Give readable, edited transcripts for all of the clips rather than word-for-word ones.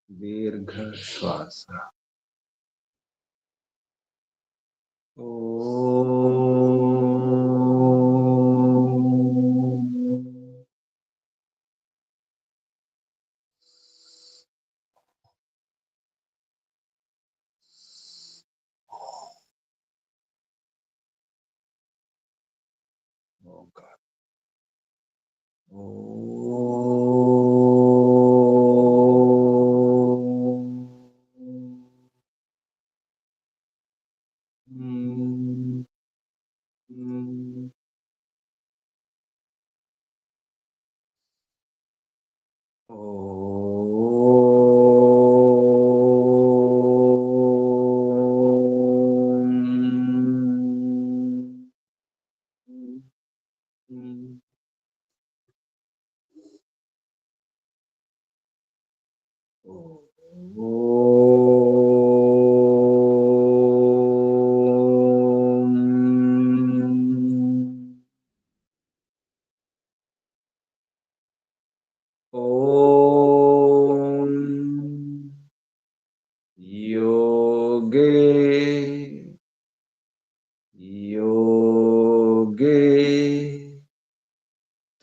दीर्घ श्वास।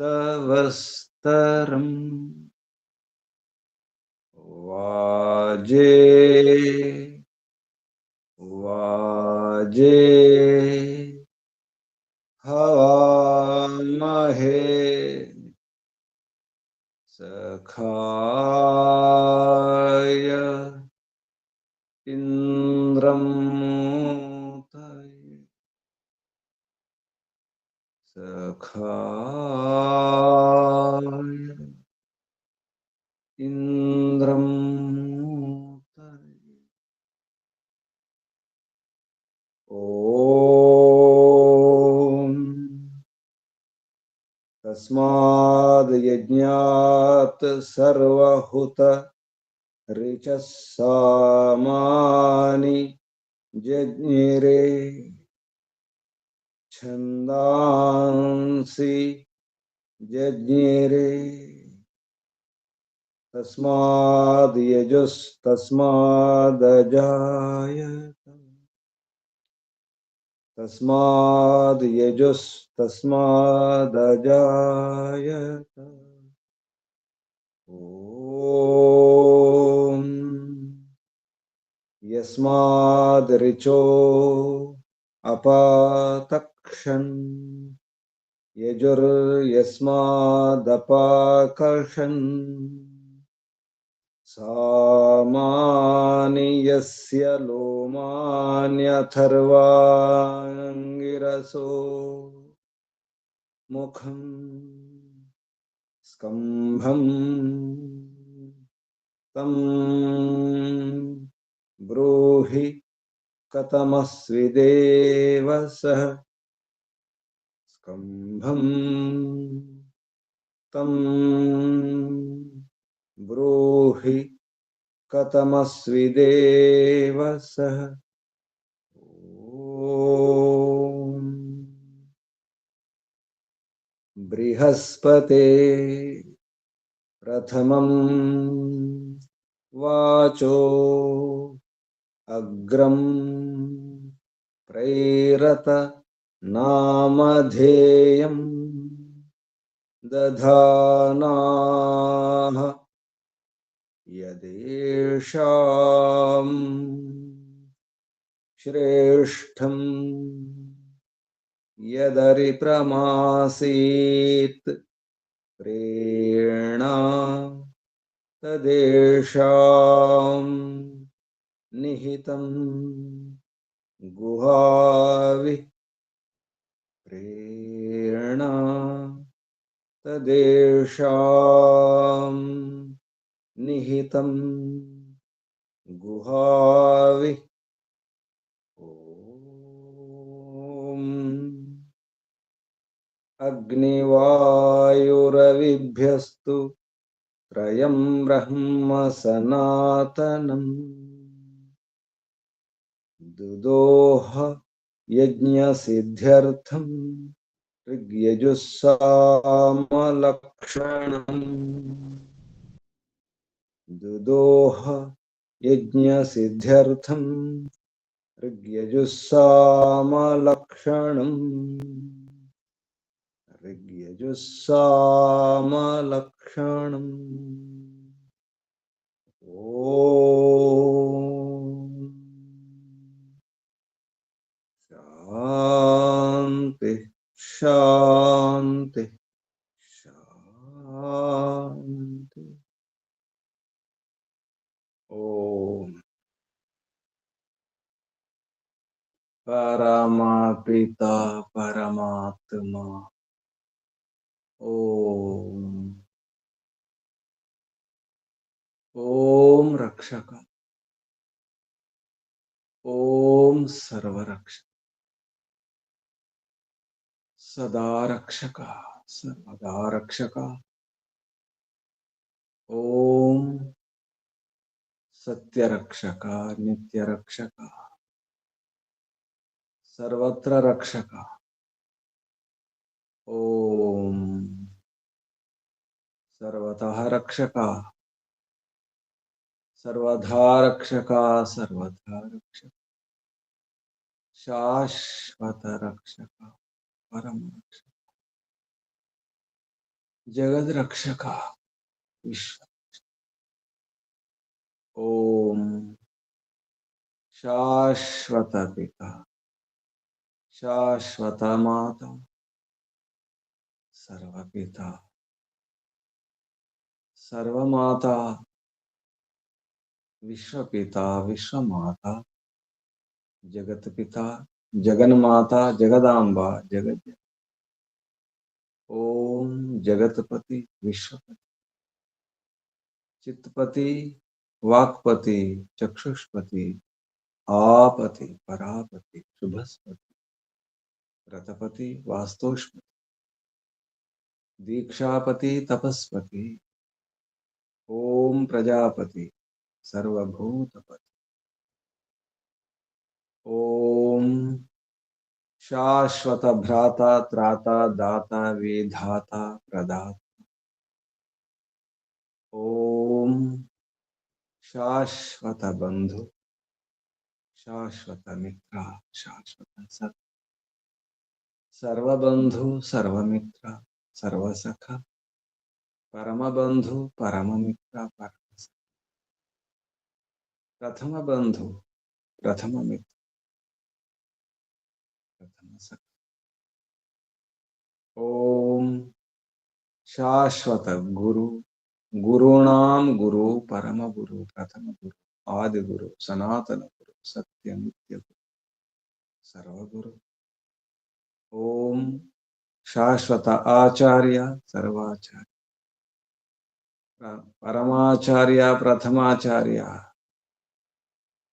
तवस्तरं वाजे वाजे हवामहे सखाय इंद्रं सखाय इंद्रं ओम तस्माद् यज्ञात् सर्वहुत ऋचः सामानि जज्ञिरे छन्दांसि जज्ञिरे तस्माद् यजुस्तस्मादजायत तस्माद् यजुस्तस्मादजायत ओम यस्माद् ऋचो अपातक्षन् यजुर्यस्मादपाकर्षन् सामानि यस्य लोमान्यथर्वाङ्गिरसो मुखं स्कम्भं तं ब्रूहि कथमस्विदेव सः स्कम्भं तं ब्रूहि कथमस्विदेव सः ओम बृहस्पते प्रथमं वाचो अग्रं प्रैरत नामधेयं दधानाः यदेषां श्रेष्ठं यदरिप्रमासीत् प्रेरणा तदेषां निहितं गुहावि प्रेरणा तदेषां निहितं गुहावि ओम अग्निवायुरविभ्यस्तु त्रयं ब्रह्म सनातनम् दुदोह यज्ञसिद्ध्यर्थं ऋग्यजुस्सामलक्षणम् दुदोह यज्ञसिद्ध्यर्थम् ऋग्यजुस्सामलक्षणम् ऋग्यजुस्सामलक्षणम् ओम शांति शांति शांति। ओम परमपिता परमात्मा ओम ओम रक्षक ओम सर्वरक्षक सदा रक्षक सर्वदा रक्षक ओम सत्य रक्षक नित्य रक्षक सर्वत्र रक्षक ओम सर्वतः रक्षक सर्वधा रक्षक सर्वथा रक्षक शाश्वत रक्षक परम रक्षक जगद रक्षक विश्व ओम शाश्वत पिता शाश्वत माता सर्वपिता सर्वमाता विश्वपिता विश्वमाता जगत पिता जगन्माता जगदांबा जगत ओम जगतपति विश्वपति चित्तपति वाक्पति चक्षुष्पति आपति परापति शुभस्पति रथपति वास्तोष्पति दीक्षापति तपस्पति ओम प्रजापति सर्वभूतपति ओम शाश्वत भ्राता त्राता दाता विधाता प्रदाता ओम शाश्वत बंधु शाश्वत मित्र शाश्वत सत सर्वबंधु सर्वमित्र सर्वसखा परम बंधु परम मित्र परम सखा प्रथम बंधु प्रथम मित्र प्रथम सखा ओम शाश्वत गुरु गुरूणाम गुरु परम गुरु प्रथम गुरु आदि गुरु सनातन गुरु सत्य नित्य गुरु सर्वगुरु ओम शाश्वत आचार्य सर्वाचार्य परमाचार्य प्रथमाचार्य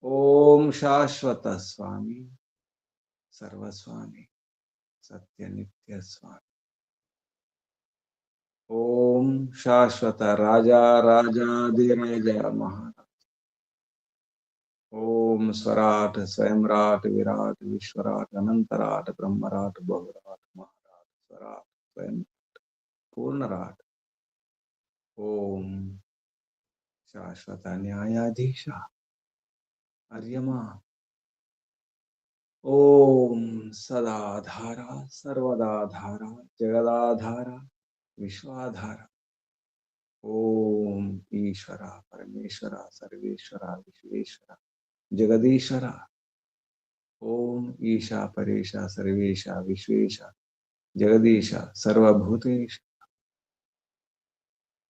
ओम शाश्वत स्वामी सर्वस्वामी सत्य नित्य स्वामी ओम शाश्वत राजा राजाधिराज महाराज ओम स्वराट स्वयंराट विराट विश्वराट अनंतराट ब्रह्मराट बहुराट महाराट स्वराट स्वयं पूर्णराट ओम शाश्वत न्यायाधीश अर्यमा ओम सदाधारा सर्वदाधारा जगदाधारा विश्वाधारा ओम ईश्वरा परमेश्वरा सर्वेश्वरा विश्वेश्वरा जगदीश्वरा ओम ईशा परेशा सर्वेशा विश्वेशा जगदीशा सर्वभूतेश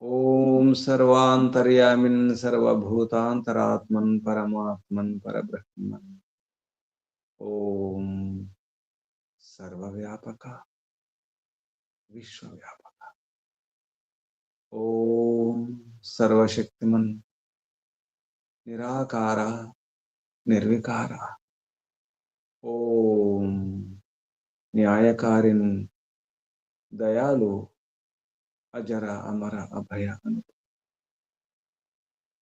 ओम सर्वांतर्यामिन् सर्वभूतांतरात्मन् परमात्मन् परब्रह्मन् ओम सर्वव्यापक विश्वव्यापक ओम सर्वशक्तिमन् निराकार निर्विकार ओम न्यायकारिन् दयालु अजर अमर अभय अनुभव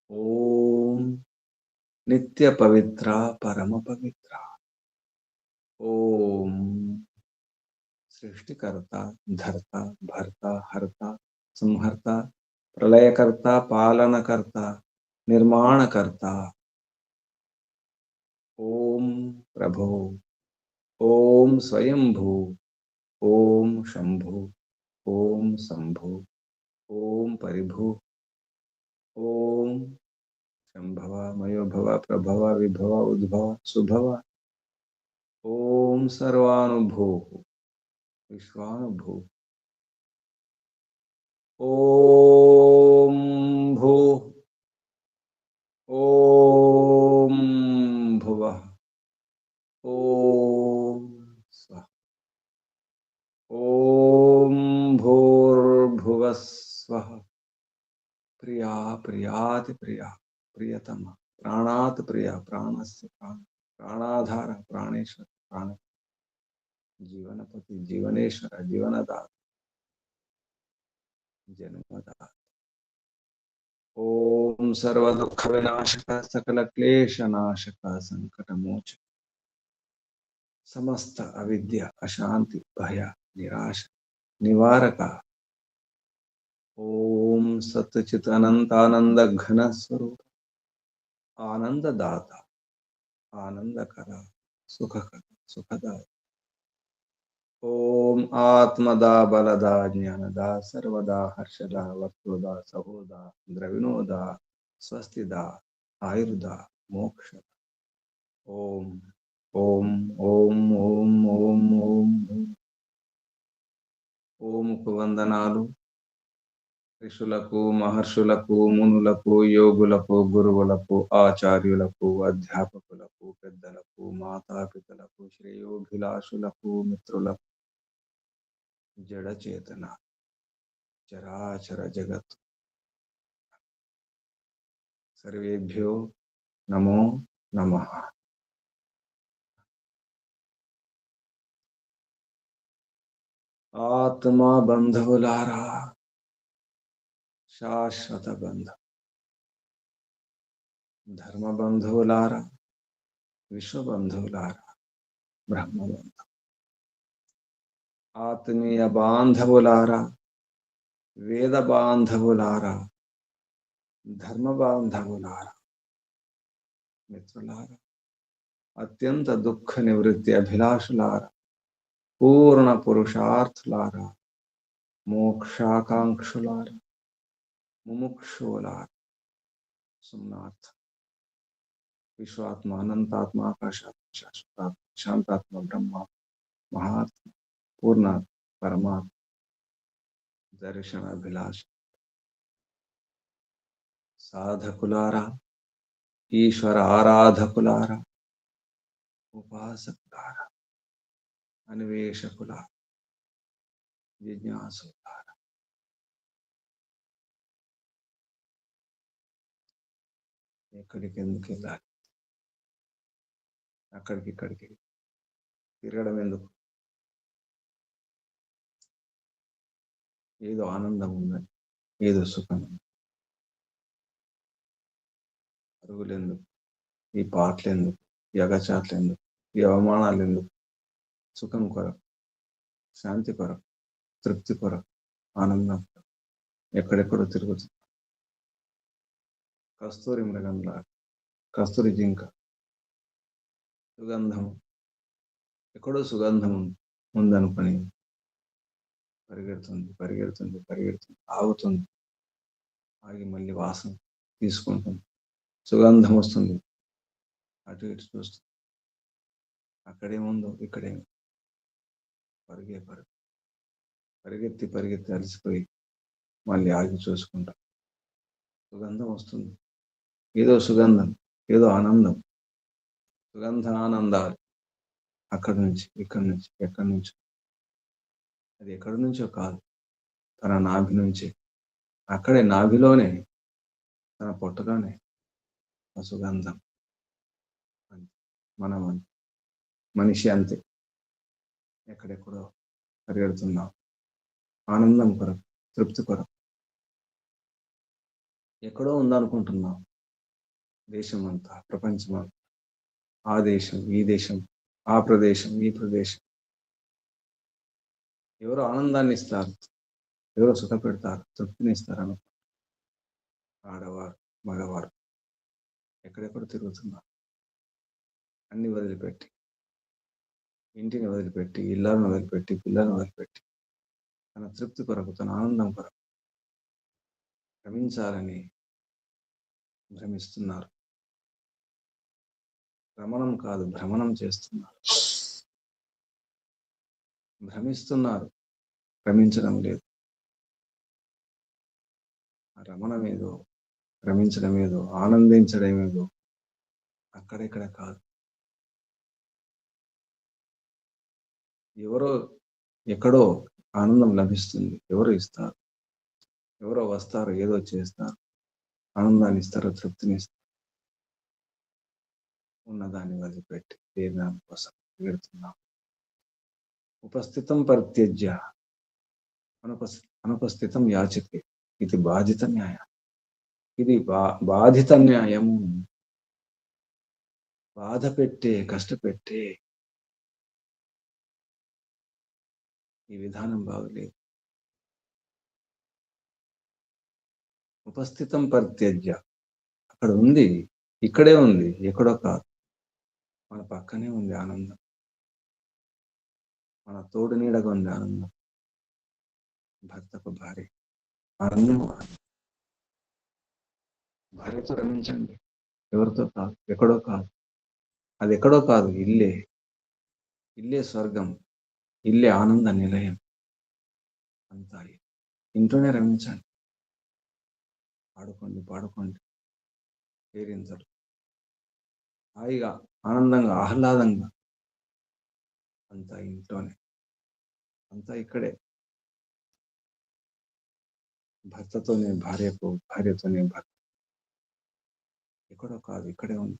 ओम नित्य पवित्र परम पवित्र ओम सृष्टिकर्ता धर्ता भर्ता हर्ता संहर्ता प्रलयकर्ता पालनकर्ता निर्माणकर्ता। ओम प्रभो, ओम स्वयंभू, ओम शंभु, ओम शंभु, ओम परिभु, ओम शंभव मयोभव प्रभव विभव उद्भव सुभव, ओम सर्वानुभू विश्वानुभू, ओम भू, ओम भुवः, ओम स्वः, ओम भूर्भुवः स्वः। प्रिया प्रियाति प्रिया प्रियतम प्राणात् प्रिया प्राणस्य प्राण प्राणाधार प्राणेश्वर प्राण जीवनपति जीवनेश्वर जीवनदाता जन्मदाता। ओम सर्व दुख विनाशक सकल क्लेश नाशक संकट मोचक समस्त अविद्या अशांति भय निराश निवारक। ओम सच्चित अनंत आनंद घन स्वरूप आनंददाता आनंदकरा सुखकरा सुखदा। ओम आत्मदा बलदा ज्ञानदा सर्वदा हर्षदा वक्रोदा सहोदा द्रविणोदा स्वस्तिदा आयुर्दा मोक्षदा। ओम ओम ओम ओम ओम ओम ओम కు వందనాలు ఋషులకు మహర్షులకు మునులకు యోగులకు గురువులకు ఆచార్యులకు అధ్యాపకులకు పెద్దలకు మాతాపితలకు శ్రేయోభిలాషులకు మిత్రులకు జడ చేతన చరాచర జగత్ సర్వేభ్యో నమో నమః। ఆత్మ బంధువులారా శాశ్వత బంధ ధర్మ బంధువులారా విశ్వ బంధువులారా బ్రహ్మ బంధు ఆత్మీయ బాంధవులారా వేద బాంధవులారా ధర్మ బాంధవులారా మిత్రులారా అత్యంత దుఃఖ నివృత్తి అభిలాషులారా పూర్ణ పురుషార్థులారా మోక్షాకాంక్షులారా ముముక్షులారా సుమ్నార్థ విశ్వాత్మ అనంతాత్మ ఆకాశాత్మ శాశ్వతాత్మ శాంతాత్మ బ్రహ్మ మహాత్మ పూర్ణ పరమాత్మ దర్శన అభిలాష సాధకులారా ఈశ్వర ఆరాధకులారా ఉపాసకులారా అన్వేషకులారా జిజ్ఞాసులారా ఎక్కడికి ఎందుకు వెళ్ళాలి అక్కడికి ఇక్కడికి తిరగడం ఎందుకు ఏదో ఆనందం ఉందని ఏదో సుఖం పరుగులు ఎందుకు ఈ పాటలు ఎందుకు ఈ అగచాట్లు ఎందుకు ఈ అవమానాలు ఎందుకు సుఖం కొరకు శాంతి కొరకు తృప్తి కొరకు ఆనందం కొరకు ఎక్కడెక్కడో తిరుగుతుంది కస్తూరి మృగంలా కస్తూరి జింక సుగంధం ఎక్కడో సుగంధం ఉందనుకొని పరిగెడుతుంది పరిగెడుతుంది పరిగెడుతుంది ఆగుతుంది ఆగి మళ్ళీ వాసన తీసుకుంటుంది సుగంధం వస్తుంది అటు ఇటు చూస్తుంది అక్కడేముందో ఇక్కడేమో పరిగెత్తి పరిగెత్తి అలసిపోయి మళ్ళీ ఆగి చూసుకుంటా సుగంధం వస్తుంది ఏదో సుగంధం ఏదో ఆనందం సుగంధ ఆనందాలు అక్కడి నుంచి ఇక్కడి నుంచి ఎక్కడి నుంచి అది ఎక్కడి నుంచో కాదు తన నాభి నుంచి అక్కడే నాభిలోనే తన పొట్టలోనే ఆ సుగంధం మనం మనిషి అంతే ఎక్కడెక్కడో పరిగెడుతున్నాం ఆనందం కొరకు తృప్తి కొరకు ఎక్కడో ఉందనుకుంటున్నాం దేశం అంతా ప్రపంచం అంతా ఆ దేశం ఈ దేశం ఆ ప్రదేశం ఈ ప్రదేశం ఎవరో ఆనందాన్ని ఇస్తారు ఎవరో సుఖ పెడతారు తృప్తిని ఇస్తారు అనుకో ఆడవారు మగవారు ఎక్కడెక్కడ తిరుగుతున్నారు. అన్ని వదిలిపెట్టి, ఇంటిని వదిలిపెట్టి, ఇళ్ళను వదిలిపెట్టి, పిల్లలను వదిలిపెట్టి, తన తృప్తి కొరకు, తన ఆనందం కొరకు భ్రమించాలని భ్రమిస్తున్నారు. భ్రమణం కాదు, భ్రమణం చేస్తున్నారు. భ్రమిస్తున్నారు, భ్రమించడం లేదు. రమణమేదో, భ్రమించడమేదో, ఆనందించడమేదో అక్కడెక్కడ కాదు. ఎవరో ఎక్కడో ఆనందం లభిస్తుంది. ఎవరు ఇస్తారు, ఎవరో వస్తారు, ఏదో చేస్తారు, ఆనందాన్ని ఇస్తారు, తృప్తిని ఇస్తారు. ఉన్నదాన్ని వదిలిపెట్టి దేని కోసం వెళుతున్నాం. ఉపస్థితం పరిత్యజ్య అనుపస్థితం యాచకే, ఇది బాధిత న్యాయం. ఇది బాధిత న్యాయము. బాధ పెట్టే, కష్టపెట్టే ఈ విధానం బాగలేదు. ఉపస్థితం పరిత్యజ్య, అక్కడ ఉంది, ఇక్కడే ఉంది, ఎక్కడో కాదు, మన పక్కనే ఉంది ఆనందం, మన తోడు నీడగా ఉంది ఆనందం. భర్తకు భార్య ఆనందం, భార్యతో రమించండి. ఎవరితో కాదు, ఎక్కడో కాదు. అది ఎక్కడో కాదు, ఇల్లే. ఇల్లే స్వర్గం, ఇల్లే ఆనంద నిలయం. అంతా ఇంట్లోనే రమించండి. పాడుకోండి, పాడుకోండి, పేరింతలు హాయిగా, ఆనందంగా, ఆహ్లాదంగా. అంతా ఇంట్లోనే, అంతా ఇక్కడే. భర్తతోనే భార్యకు, భార్యతోనే భర్త. ఎక్కడో కాదు, ఇక్కడే ఉంది.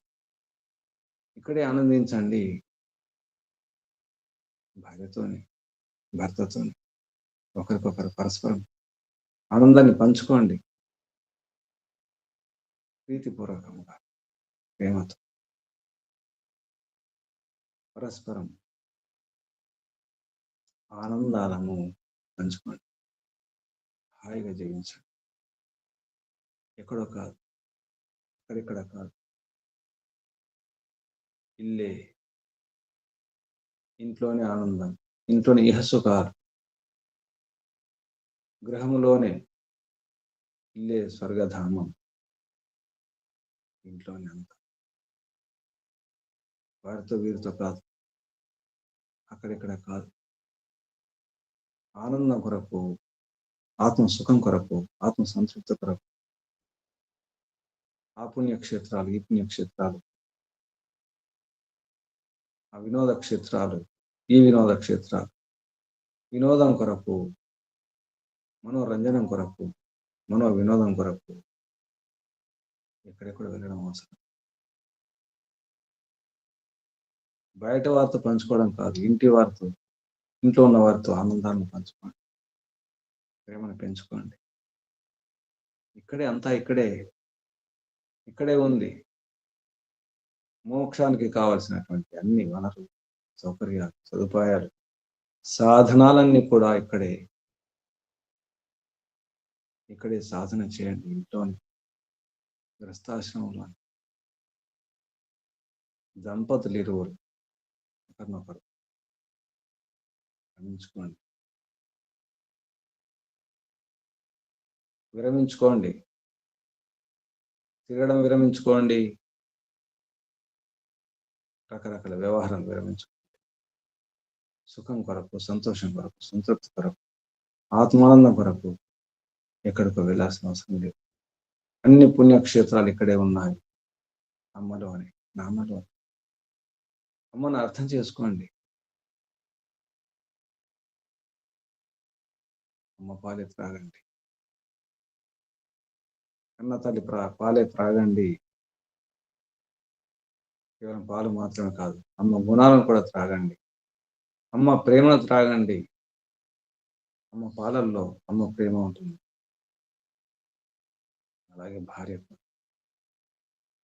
ఇక్కడే ఆనందించండి. భార్యతోనే, భర్తతోనే ఒకరికొకరు పరస్పరం ఆనందాన్ని పంచుకోండి. ప్రీతిపూర్వకంగా, ప్రేమతో పరస్పరం ఆనందాలను పంచుకోండి. హాయిగా జీవించండి. ఎక్కడో కాదు, ఎక్కడెక్కడ కాదు, ఇల్లే. ఇంట్లోనే ఆనందం, ఇంట్లోనే ఇహసుఖాలు. గృహములోనే, ఇల్లే స్వర్గధామం. ఇంట్లోనే అంత. వారితో వీరితో కాదు, అక్కడెక్కడ కాదు. ఆనందం కొరకు, ఆత్మ సుఖం కొరకు, ఆత్మ సంతృప్తి కొరకు ఆ పుణ్యక్షేత్రాలు, ఈ పుణ్యక్షేత్రాలు, ఆ వినోద క్షేత్రాలు, ఈ వినోద క్షేత్రాలు, వినోదం కొరకు, మనోరంజనం కొరకు, మనో వినోదం కొరకు ఎక్కడెక్కడ వెళ్ళడం అవసరం. బయట వారితో పంచుకోవడం కాదు, ఇంటి వారితో, ఇంట్లో ఉన్న వారితో ఆనందాన్ని పంచుకోండి, ప్రేమను పెంచుకోండి. ఇక్కడే, అంతా ఇక్కడే, ఇక్కడే ఉంది. మోక్షానికి కావలసినటువంటి అన్ని వనరులు, సౌకర్యాలు, సదుపాయాలు, సాధనాలన్నీ కూడా ఇక్కడే. ఇక్కడే సాధన చేయండి. ఇంట్లోని గృహస్థాశ్రమంలో దంపతులు ఇరువురు ఒకరినొకరు గమనించుకోండి, విరమించుకోండి. తిరగడం విరమించుకోండి. రకరకాల వ్యవహారం విరమించుకోండి. సుఖం కొరకు, సంతోషం కొరకు, సంతృప్తి కొరకు, ఆత్మానందం కొరకు ఎక్కడికో వెళ్ళాల్సిన అవసరం లేదు. అన్ని పుణ్యక్షేత్రాలు ఇక్కడే ఉన్నాయి. అమ్మలోనే, నామలో. అమ్మను అర్థం చేసుకోండి. అమ్మ పాలే త్రాగండి. అన్న తల్లి పాలే త్రాగండి. కేవలం పాలు మాత్రమే కాదు, అమ్మ గుణాలను కూడా త్రాగండి. అమ్మ ప్రేమను త్రాగండి. అమ్మ పాలల్లో అమ్మ ప్రేమ ఉంటుంది. అలాగే భార్యకు,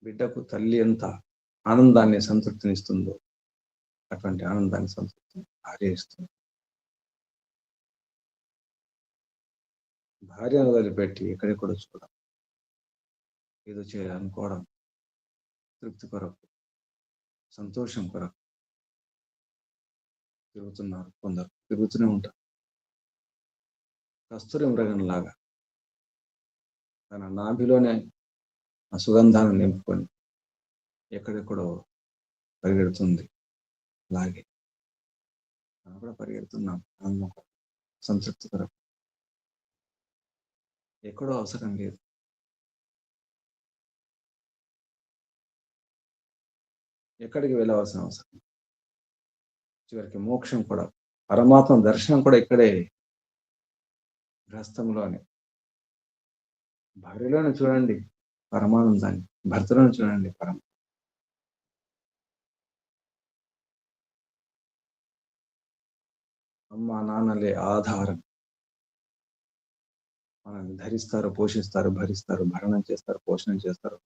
బిడ్డకు తల్లి ఎంత ఆనందాన్ని, సంతృప్తినిస్తుందో అటువంటి ఆనందాన్ని, సంతృప్తిని భార్య ఇస్తుంది. భార్యను వదిలిపెట్టి ఎక్కడెక్కడో చూడడం, ఏదో చేయాలనుకోవడం, తృప్తి కొరకు, సంతోషం కొరకు తిరుగుతున్నారు. కొందరు తిరుగుతూనే ఉంటారు. కస్తూరి మృగంలాగా తన నాభిలోనే ఆ సుగంధాన్ని నింపుకొని ఎక్కడెక్కడో పరిగెడుతుంది. అలాగే మనం కూడా పరిగెడుతున్నాం. ఆనందం కొరకు, సంతృప్తి కొరకు. ఎక్కడో అవసరం లేదు. ఎక్కడికి వెళ్ళవలసిన అవసరం. చివరికి మోక్షం కూడా, పరమాత్మ దర్శనం కూడా ఇక్కడే, గృహస్థంలోనే. భార్యలోనే చూడండి పరమానందాన్ని, భర్తలోనే చూడండి అమ్మ నాన్నలే ఆధారం. మనల్ని ధరిస్తారు, పోషిస్తారు, భరిస్తారు, భరణం చేస్తారు, పోషణం చేస్తారు.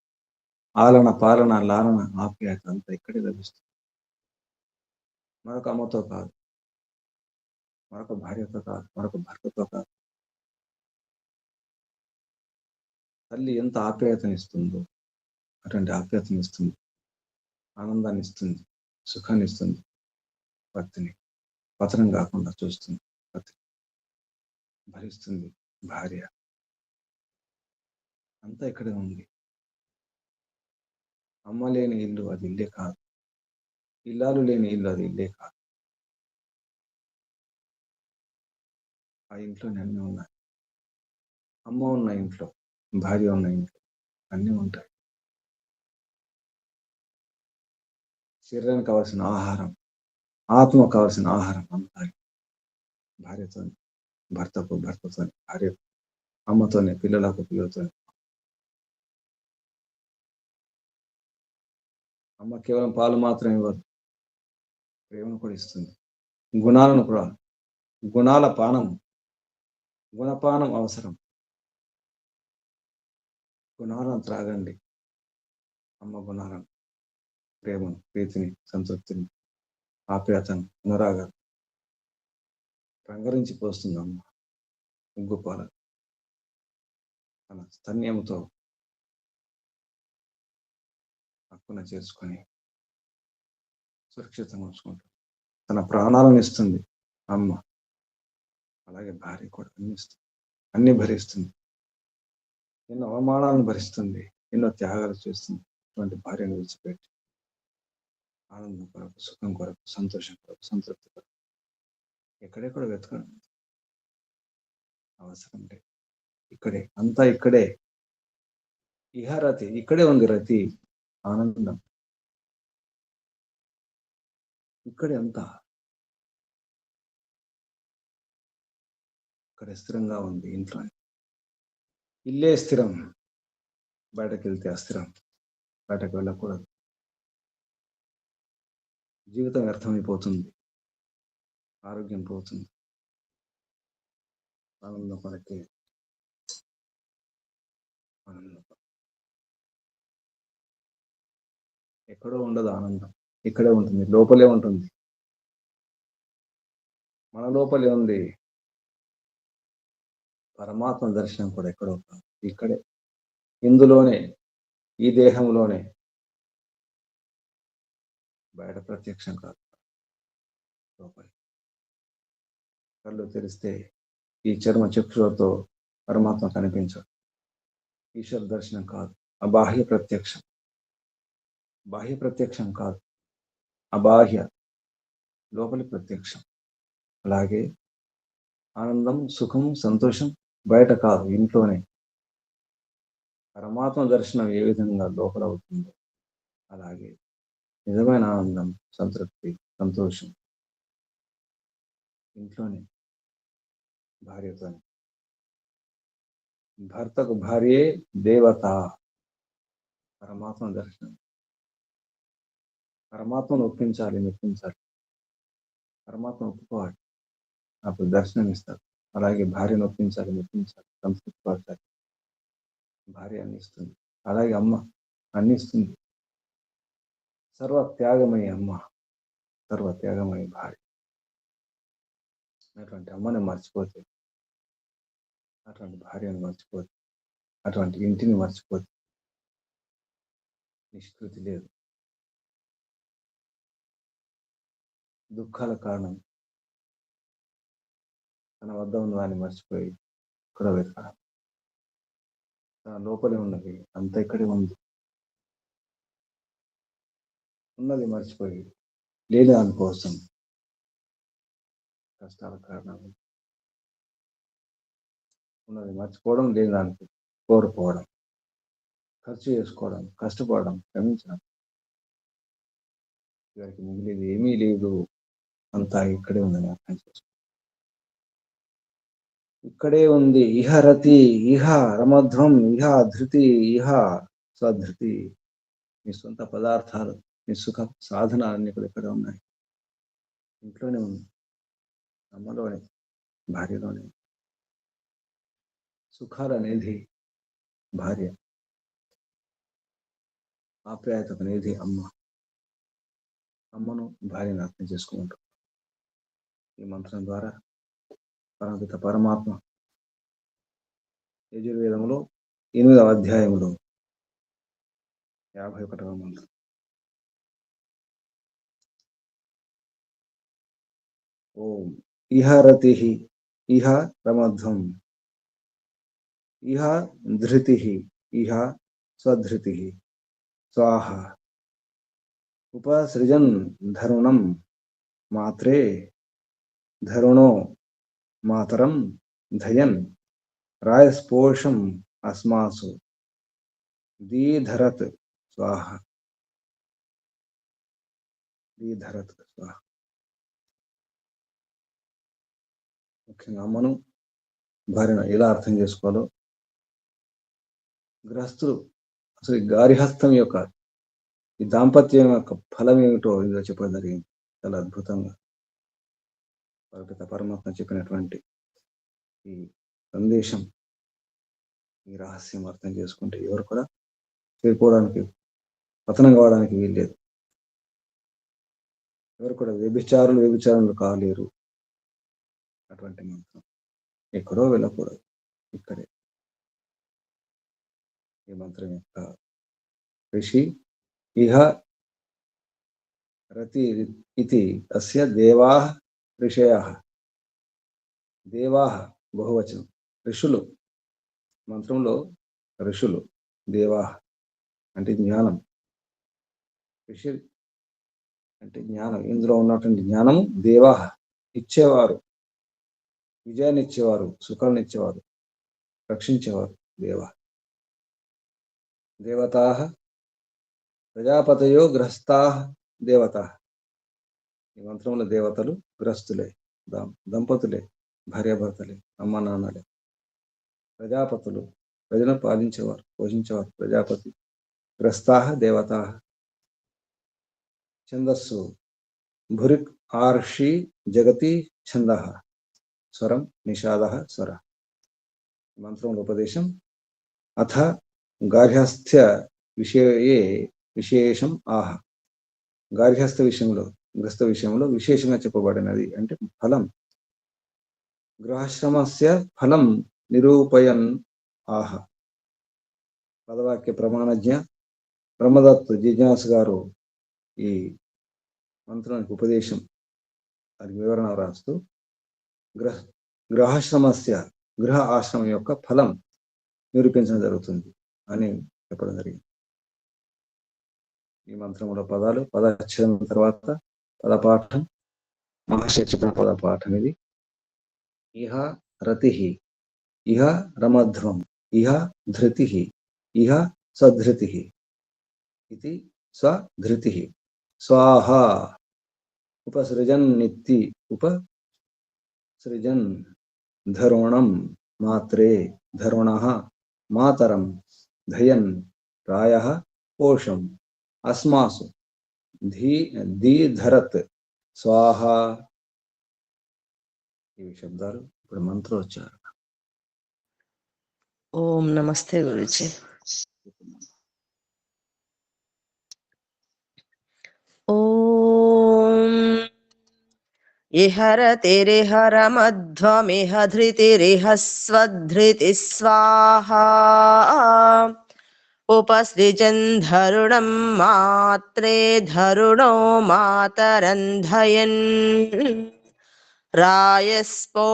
ఆలన పాలన లాలన ఆప్యాయత అంతా ఇక్కడే లభిస్తుంది. మరొక అమ్మతో కాదు, మరొక భార్యతో కాదు, మరొక భర్తతో కాదు. తల్లి ఎంత ఆప్యాయతనిస్తుందో అటువంటి ఆప్యాయతనిస్తుంది, ఆనందాన్ని ఇస్తుంది, సుఖాన్ని ఇస్తుంది. భర్తని పతనం కాకుండా చూస్తుంది, పతి భరిస్తుంది. భార్య అంతా ఇక్కడే ఉంది. అమ్మ లేని ఇల్లు అది ఇల్లే కాదు, ఇల్లాలు లేని ఇల్లు అది ఇల్లే కాదు. ఆ ఇంట్లోనే అన్నీ ఉన్నాయి. అమ్మ ఉన్న ఇంట్లో, భార్య ఉన్న ఇంట్లో అన్నీ ఉంటాయి. శరీరానికి కావాల్సిన ఆహారం, ఆత్మ కావాల్సిన ఆహారం అంతా భార్యతో, భర్తకు భర్తతో, భార్య అమ్మతోనే, పిల్లలకు పిల్లలతో. అమ్మ కేవలం పాలు మాత్రం ఇవ్వదు, ప్రేమను కూడా ఇస్తుంది, గుణాలను కూడా. గుణాల పానం, గుణపానం అవసరం. గుణాలను త్రాగండి. అమ్మ గుణాలను, ప్రేమను, ప్రీతిని, సంతృప్తిని, ఆప్యాయతను, అనురాగాలు రంగరించి పోస్తుంది అమ్మ. ఉగ్గుపాల తన స్తన్యంతో హక్కున చేర్చుకొని సురక్షితంగా ఉంచుకుంటుంది. తన ప్రాణాలను ఇస్తుంది అమ్మ. అలాగే భార్య కూడా అన్ని ఇస్తుంది, అన్ని భరిస్తుంది. ఎన్నో అవమానాలను భరిస్తుంది, ఎన్నో త్యాగాలు చేస్తుంది. అటువంటి భార్యను విడిచిపెట్టి ఆనందం కొరకు, సుఖం కొరకు, సంతోషం కొరకు, సంతృప్తి కొరకు ఎక్కడెక్కడ వెతకండి. అవసరం లేదు. ఇక్కడే అంతా, ఇక్కడే. ఇహ రతి ఇక్కడే ఉంది. రతి ఆనందం ఇక్కడే అంతా. ఇక్కడ స్థిరంగా ఉంది. ఇంట్లో ఇల్లే స్థిరం, బయటకు వెళ్తే అస్థిరం. బయటకు వెళ్ళకూడదు. జీవితం వ్యర్థమైపోతుంది, ఆరోగ్యం పోతుంది. ఆనందం కొరకే, ఆనందం ఎక్కడో ఉండదు. ఆనందం ఇక్కడే ఉంటుంది, లోపలే ఉంటుంది. మన లోపలే ఉంది. పరమాత్మ దర్శనం కూడా ఎక్కడో కాదు, ఇక్కడే, ఇందులోనే, ఈ దేహంలోనే. బయట ప్రత్యక్షం కాదు, లోపలి. కళ్ళు తెరిస్తే ఈ చర్మ చక్షులతో పరమాత్మ కనిపించదు. ఈశ్వర దర్శనం కాదు, అబాహ్య ప్రత్యక్షం. బాహ్య ప్రత్యక్షం కాదు, అబాహ్య, లోపలి ప్రత్యక్షం. అలాగే ఆనందం, సుఖం, సంతోషం బయట కాదు, ఇంట్లోనే. పరమాత్మ దర్శనం ఏ విధంగా లోపల అవుతుందో అలాగే నిజమైన ఆనందం, సంతృప్తి, సంతోషం ఇంట్లోనే, భార్యతోనే. భర్తకు భార్యే దేవత. పరమాత్మ దర్శనం. పరమాత్మను ఒప్పించాలి, మెప్పించాలి. పరమాత్మ ఒప్పుకోవాలి, అప్పుడు దర్శనం ఇస్తారు. అలాగే భార్యను ఒప్పించాలి, మెప్పించాలి, సంతృప్తి పరచాలి. భార్య అన్ని ఇస్తుంది. అలాగే అమ్మ అన్ని ఇస్తుంది. సర్వ త్యాగమయ్యే అమ్మ, సర్వ త్యాగమయ్యే భార్య. అటువంటి అమ్మని మర్చిపోతే, అటువంటి భార్యను మర్చిపోతే, అటువంటి ఇంటిని మర్చిపోతే నిష్కృతి లేదు. దుఃఖాల కారణం తన వద్ద ఉన్న దాన్ని మర్చిపోయి ఇక్కడ వెతకడం. తన లోపలే ఉన్నది అంత ఇక్కడే ఉంది. ఉన్నది మర్చిపోయి లేని దాని కోసం కష్టాల కారణం. ఉన్నది మర్చిపోవడం, లేని దానికి కోరుకోవడం, ఖర్చు చేసుకోవడం, కష్టపడడం, శ్రమించడం. ఇక్కడికి మిగిలిది ఏమీ లేదు, అంతా ఇక్కడే ఉందని అర్థం చేసుకో. ఇక్కడే ఉంది. ఇహ రతి, ఇహ రమధ్వం, ఇహ ధృతి, ఇహ స్వధృతి. నీ సొంత పదార్థాలు, నీ సుఖ సాధనాలన్నీ కూడా ఇక్కడ ఉన్నాయి. ఇంట్లోనే ఉంది, అమ్మలోనే, భార్యలోనే. సుఖాల నిధి భార్య, ఆప్యాయతకు నిధి అమ్మ. అమ్మను భార్యను అర్థం చేసుకుంటారు. ఈ మంత్రం ద్వారా పరమపిత పరమాత్మ యజుర్వేదంలో 8వ అధ్యాయంలో 51వ మంత్రం. ఓం ఇహ రతి, ఇహ రమధ్వం, ఇహ ధృతి, ఇహ స్వధృతి, స్వాహ ఉపసృజన్ ధరుణం మాత్రే, ధరుణో మాతరం ధయన్ రాయస్పోషం అస్మాసు దీధరత్ స్వాహ. దీధరత్ స్వాహ. ముఖ్యంగా అమ్మను భార్యను ఎలా అర్థం చేసుకోవాలో గృహస్థులు అసలు ఈ గారిహస్థం యొక్క, ఈ దాంపత్యం యొక్క ఫలం ఏమిటో ఇందులో చెప్పడం జరిగింది. చాలా అద్భుతంగా పరమపిత పరమాత్మ చెప్పినటువంటి ఈ సందేశం, ఈ రహస్యం అర్థం చేసుకుంటే ఎవరు కూడా చేరుకోవడానికి, పతనం కావడానికి వీల్లేదు. ఎవరు కూడా వ్యభిచారులు కాలేరు. అటువంటి మంత్రం ఎక్కడో వెళ్ళకూడదు, ఇక్కడే. ఈ మంత్రం యొక్క ఋషి ఇహ రతి ఇది అస్య దేవాః ఋషయః. దేవాః బహువచనం, ఋషులు. మంత్రంలో ఋషులు, దేవాః అంటే జ్ఞానం, ఋషి అంటే జ్ఞానం. ఇందులో ఉన్నటువంటి జ్ఞానము దేవాః ఇచ్చేవారు, విజయాన్ని ఇచ్చేవారు, సుఖాన్ని ఇచ్చేవారు, రక్షించేవారు. దేవాః దేవతాః ప్రజాపతయో గృహస్థాః దేవతాః. ఈ మంత్రంలో దేవతలు గృహస్థులే, దంపతులే, భార్యాభర్తలే, అమ్మ నాన్నలే. ప్రజాపతులు ప్రజలను పాలించేవారు, పోషించేవారు, ప్రజాపతి. గ్రస్తాః దేవతాః. ఛందస్సు భురిక్ ఆర్షి జగతి ఛందః, స్వరం నిషాదః స్వర. మంత్రంలో ఉపదేశం. అథ గార్హస్థ్య విషయే విశేషం ఆహ. గార్హస్థ విషయంలో, గృహస్థ విషయంలో విశేషంగా చెప్పబడినది అంటే ఫలం. గృహాశ్రమస్య ఫలం నిరూపయన్ ఆహ. పదవాక్య ప్రమాణజ్ఞ బ్రహ్మదత్ జిజ్ఞాసు గారు ఈ మంత్రానికి ఉపదేశం, అది వివరణ రాస్తూ గృహాశ్రమస్య, గృహ ఆశ్రమం యొక్క ఫలం నిరూపించడం జరుగుతుంది అని చెప్పడం జరిగింది. ఈ మంత్రంలో పదాలు, పదచ్ఛేదం తర్వాత పదపాఠం, మహర్షి చెప్పిన పదపాఠం ఇది. ఇహ రతి, ఇహ రమధ్వం, ఇహ ధృతి, ఇహ స్వధృతి, ఇది స్వధృతి. స్వాహ ఉపసృజన్నిత్తి, ఉపసృజన్ ధరుణం మాత్రే, ధరుణః మాతరం ధయన్ రాయః పోషం అస్మాసు దీధరత్ స్వాహ. ఇవి శబ్దాలు. ఇప్పుడు మంత్రోచ్చారణ. ఓం నమస్తే గురుజీ. ఓం ఇహ రతిరిహ రమధ్వమిహ ధృతిరిహ స్వధృతి స్వాహా. ఉపసృజన్ ధరుణం మాత్రే ధరుణో మాతరంధయన్ రాయస్పోషమస్మాసు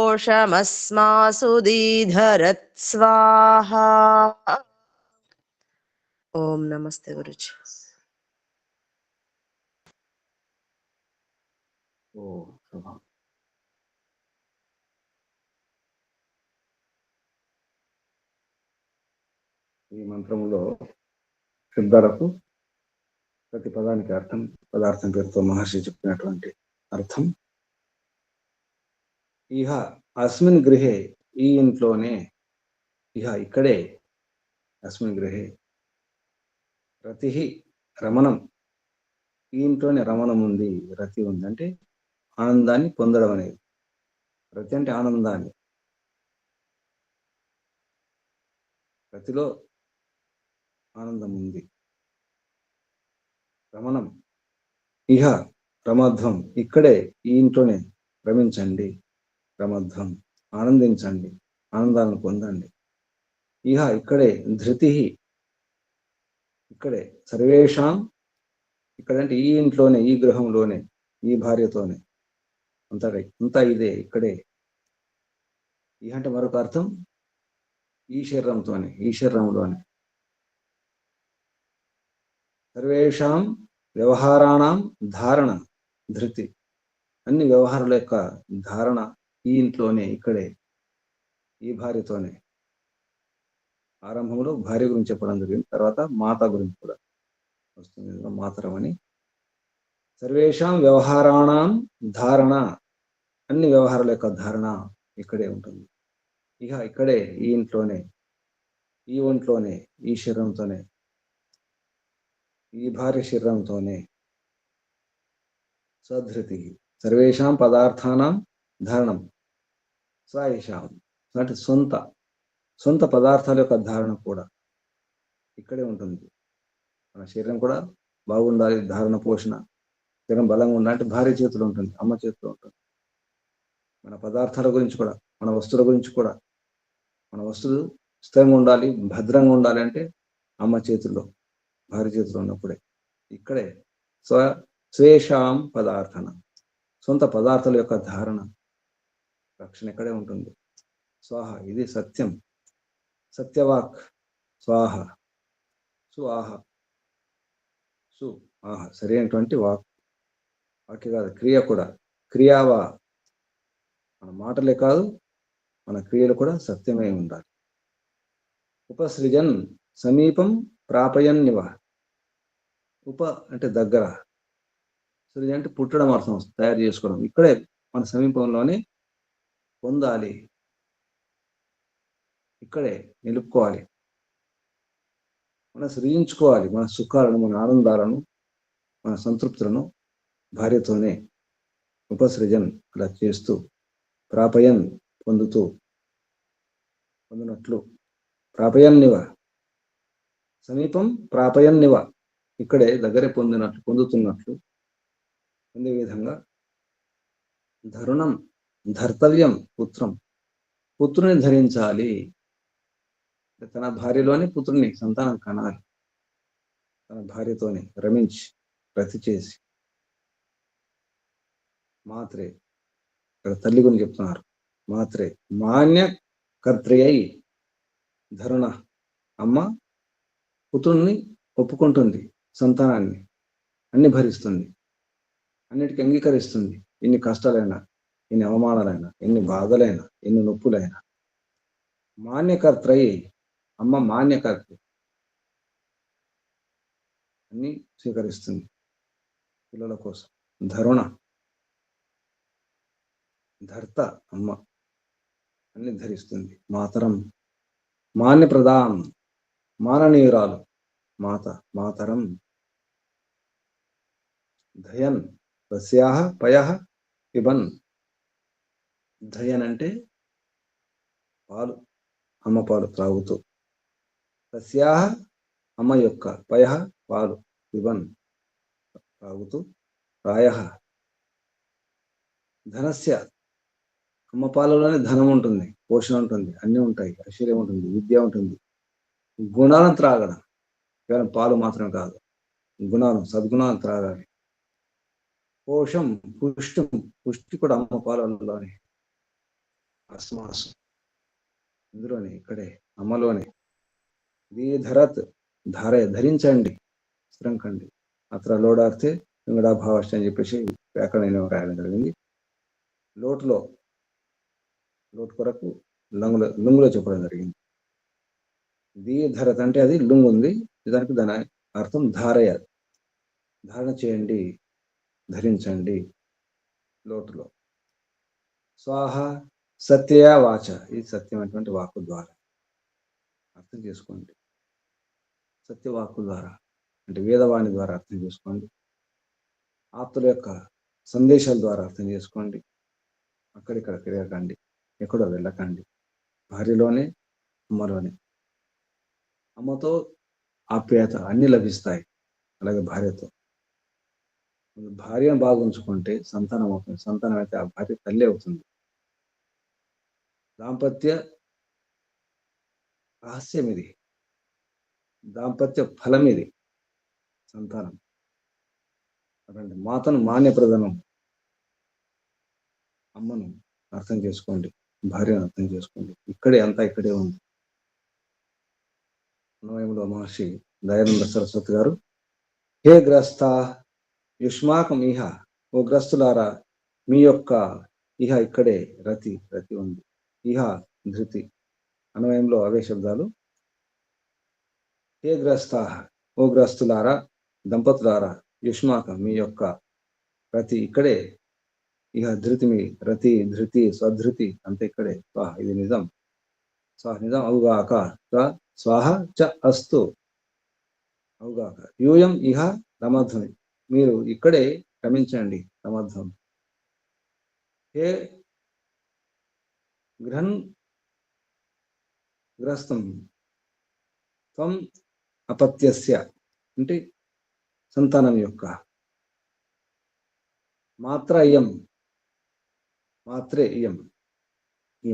దీధరత్ స్వాహా. ఓం నమస్తే గురుజీ. ఓ శుభం. ఈ మంత్రంలో శబ్దాలకు ప్రతి పదానికి అర్థం, పదార్థం పేరుతో మహర్షి చెప్పినటువంటి అర్థం. ఇహ అస్మిన్ గృహే, ఈ ఇంట్లోనే, ఇహ ఇక్కడే, అస్మిన్ గృహే రతి రమణం, ఈ ఇంట్లోనే రమణం ఉంది, రతి ఉంది. అంటే ఆనందాన్ని పొందడం అనేది. రతి అంటే ఆనందాన్ని, రతిలో ఆనందం ఉంది. రమణం ఇహ రమధ్వం, ఇక్కడే ఈ ఇంట్లోనే రమించండి, రమధ్వం ఆనందించండి, ఆనందాలను పొందండి. ఇహ ఇక్కడే, ధృతి ఇక్కడే, సర్వేషాం ఇక్కడంటే ఈ ఇంట్లోనే, ఈ గృహంలోనే, ఈ భార్యతోనే, అంతా ఇదే ఇక్కడే. ఇహ అంటే మరొక అర్థం ఈ శరీరంతోనే, ఈ శరీరంలోనే. సర్వేషాం వ్యవహారాణం ధారణ ధృతి, అన్ని వ్యవహారాల యొక్క ధారణ ఈ ఇంట్లోనే, ఇక్కడే, ఈ భార్యతోనే. ఆరంభంలో భార్య గురించి చెప్పడం జరిగింది, తర్వాత మాత గురించి కూడా వస్తుంది, మాతరం అని. సర్వేషాం వ్యవహారాణం ధారణ, అన్ని వ్యవహారాల యొక్క ధారణ ఇక్కడే ఉంటుంది. ఇక ఇక్కడే, ఈ ఇంట్లోనే, ఈ ఒంట్లోనే, ఈ శరీరంతోనే, ఈ భార్య శరీరంతోనే. సధృతి సర్వేషాం పదార్థానం ధారణం, స్వయేషాం అంటే సొంత పదార్థాల యొక్క ధారణ కూడా ఇక్కడే ఉంటుంది. మన శరీరం కూడా బాగుండాలి, ధారణ పోషణ, శరీరం బలంగా ఉండాలంటే భార్య చేతిలో ఉంటుంది, అమ్మ చేతిలో ఉంటుంది. మన పదార్థాల గురించి కూడా, మన వస్తువుల గురించి కూడా, మన వస్తువులు స్థిరంగా ఉండాలి, భద్రంగా ఉండాలి అంటే అమ్మ చేతుల్లో, భార్య చేతిలో ఉన్నప్పుడే. ఇక్కడే స్వేషాం పదార్థన, సొంత పదార్థాల యొక్క ధారణ, రక్షణ ఇక్కడే ఉంటుంది. స్వాహ ఇది సత్యం, సత్యవాక్ స్వాహ, సుఆహ సు ఆహ సరైనటువంటి వాక్య కాదు, క్రియ కూడా. క్రియావా, మన మాటలే కాదు, మన క్రియలు కూడా సత్యమై ఉండాలి. ఉపసృజన్ సమీపం ప్రాపయన్నివ, ఉప అంటే దగ్గర, సృజ అంటే పుట్టడం అర్థం, తయారు చేసుకోవడం. ఇక్కడే మన సమీపంలోనే పొందాలి, ఇక్కడే నిలుపుకోవాలి, మనం సృజించుకోవాలి మన సుఖాలను, మన ఆనందాలను, మన సంతృప్తులను భార్యతోనే. ఉపసృజన్ అలా చేస్తూ, ప్రాపయన్ పొందినట్లు, ప్రాపయన్నివ సమీపం ప్రాపయన్నివ ఇక్కడే దగ్గరే పొందుతున్నట్లు, పొందే విధంగా. ధరుణం ధర్తవ్యం పుత్రుని ధరించాలి, తన భార్యలోనే పుత్రుని, సంతానం కనాలి, తన భార్యతోనే రమించి రతి చేసి. మాత్రే, ఇక్కడ తల్లి గురించి చెప్తున్నారు. మాత్రే మాన్య కర్త్రయై ధరుణ, అమ్మ పుత్రుణ్ణి ఒప్పుకుంటుంది, సంతానాన్ని అన్ని భరిస్తుంది, అన్నిటికీ అంగీకరిస్తుంది. ఎన్ని కష్టాలైనా, ఎన్ని అవమానాలైనా, ఎన్ని బాధలైనా, ఎన్ని నొప్పులైనా. మాన్యకర్త్రయి, అమ్మ మాన్యకర్త, అన్ని స్వీకరిస్తుంది పిల్లల కోసం. ధరుణ ధర్త, అమ్మ అన్ని ధరిస్తుంది. మాతరం మాన్యప్రదాం, మాననీయురాలు మాతరం. ధయన్ తస్యాహ పయః పిబన్, ధయన్ అంటే పాలు, అమ్మ పాలు త్రాగుతూ. తస్యాహ అమ్మ యొక్క, పయః పాలు, పిబన్ త్రాగుతూ. రాయః ధనస్య, అమ్మ పాలలోనే ధనం ఉంటుంది, పోషణ ఉంటుంది, అన్నీ ఉంటాయి, ఐశ్వర్యం ఉంటుంది, విద్య ఉంటుంది. గుణాలను త్రాగడం, కేవలం పాలు మాత్రం కాదు, గుణాలు సద్గుణాలు త్రాగాలి. పోషం పుష్టి, పుష్టి కూడా అమ్మ పాలలోనే, అస్మాసు ఇందులోనే, ఇక్కడే అమ్మలోనే. ధరత్ ధరించండి, స్థిరం కండి. అత్ర లోడార్థే లింగడాభావశ్చ అని చెప్పేసి వ్యాకరణ రాయడం జరిగింది. లోటు కొరకు లుంగులో చెప్పడం జరిగింది. ధరత్ అంటే అది లుంగు ఉంది, దాని అర్థం ధారణ చేయండి, ధరించండి లోటులో. స్వాహ సత్య వాచ, ఇది సత్యమైనటువంటి వాక్కు ద్వారా అర్థం చేసుకోండి. సత్యవాక్కు ద్వారా అంటే వేదవాణి ద్వారా అర్థం చేసుకోండి. ఆప్తుల యొక్క సందేశాల ద్వారా అర్థం చేసుకోండి. అక్కడిక్కడ తిరగకండి, ఎక్కడో వెళ్ళకండి. భార్యలోనే, అమ్మలోనే. అమ్మతో ఆప్యాయత అన్ని లభిస్తాయి, అలాగే భార్యతో. భార్యను బాగా ఉంచుకుంటే సంతానం అవుతుంది, సంతానం అయితే ఆ భార్య తల్లి అవుతుంది. దాంపత్య రహస్యం ఇది, దాంపత్య ఫలం ఇది, సంతానం. అటువంటి మాతను మాన్యప్రధానం, అమ్మను అర్థం చేసుకోండి, భార్యను అర్థం చేసుకోండి. ఇక్కడే అంతా ఇక్కడే ఉంది. అన్వయంలో మహర్షి దయానంద సరస్వతి గారు, హే గ్రస్త యుష్మాకం ఇహ, ఓ గ్రస్తులారా మీ యొక్క ఇహ ఇక్కడే రతి ఉంది. ఇహ ధృతి. అన్వయంలో అవే శబ్దాలు. హే గ్రస్త, ఓ గ్రస్తులారా, దంపతులారా, యుష్మాకం మీ యొక్క రతి ఇక్కడే, ఇహ ధృతి మీ రతి ధృతి స్వధృతి అంత ఇక్కడే. స్వాహ ఇది నిజం, స్వాహ నిజం అవుగాక, స్వాహ చ అస్తు అవుగాక. యూయం ఇహ రమధ్వని, మీరు ఇక్కడే రమించండి, రమధ్వం. హే గృహన్ గ్రస్తం త్వం అపత్యస్య అంటే సంతానం యొక్క మాత్ర ఇయం, మాత్రే ఇయం ఈ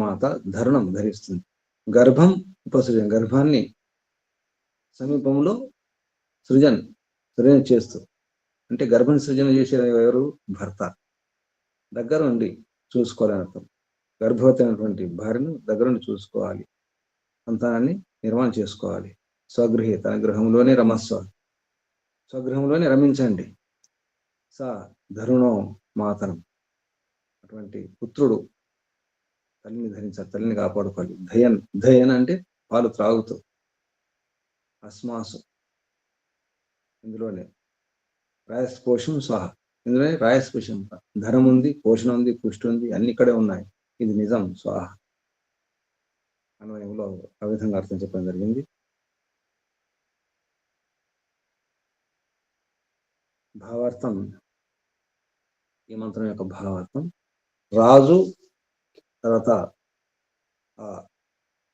మాత ధరుణం ధరిస్తుంది. గర్భం ఉపసృజన, గర్భాన్ని సమీపంలో సృజన చేస్తూ, అంటే గర్భం సృజన చేసే ఎవరు? భర్త. దగ్గర ఉండి చూసుకోవాలని అర్థం. గర్భవతి అయినటువంటి భార్యను దగ్గర నుండి చూసుకోవాలి, సంతానాన్ని నిర్మాణం చేసుకోవాలి. స్వగృహే, తన గృహంలోనే రమస్వ, స్వగృహంలోనే రమించండి. స ధరుణో మాతరం, అటువంటి పుత్రుడు తల్లిని ధరించాలి, తల్లిని కాపాడుకోవాలి. ధయన్ అంటే పాలు త్రాగుతూ. అస్మాసు ఇందులోనే రాయస్పోషం స్వాహ, ఇందులోనే రాయస్పోషం, ధనం ఉంది, పోషణ ఉంది, పుష్టి ఉంది, అన్ని ఇక్కడే ఉన్నాయి. ఇది నిజం. స్వాహ అన్వయంలో ఆ విధంగా అర్థం చెప్పడం జరిగింది. భావార్థం, ఈ మంత్రం యొక్క భావార్థం, రాజు తర్వాత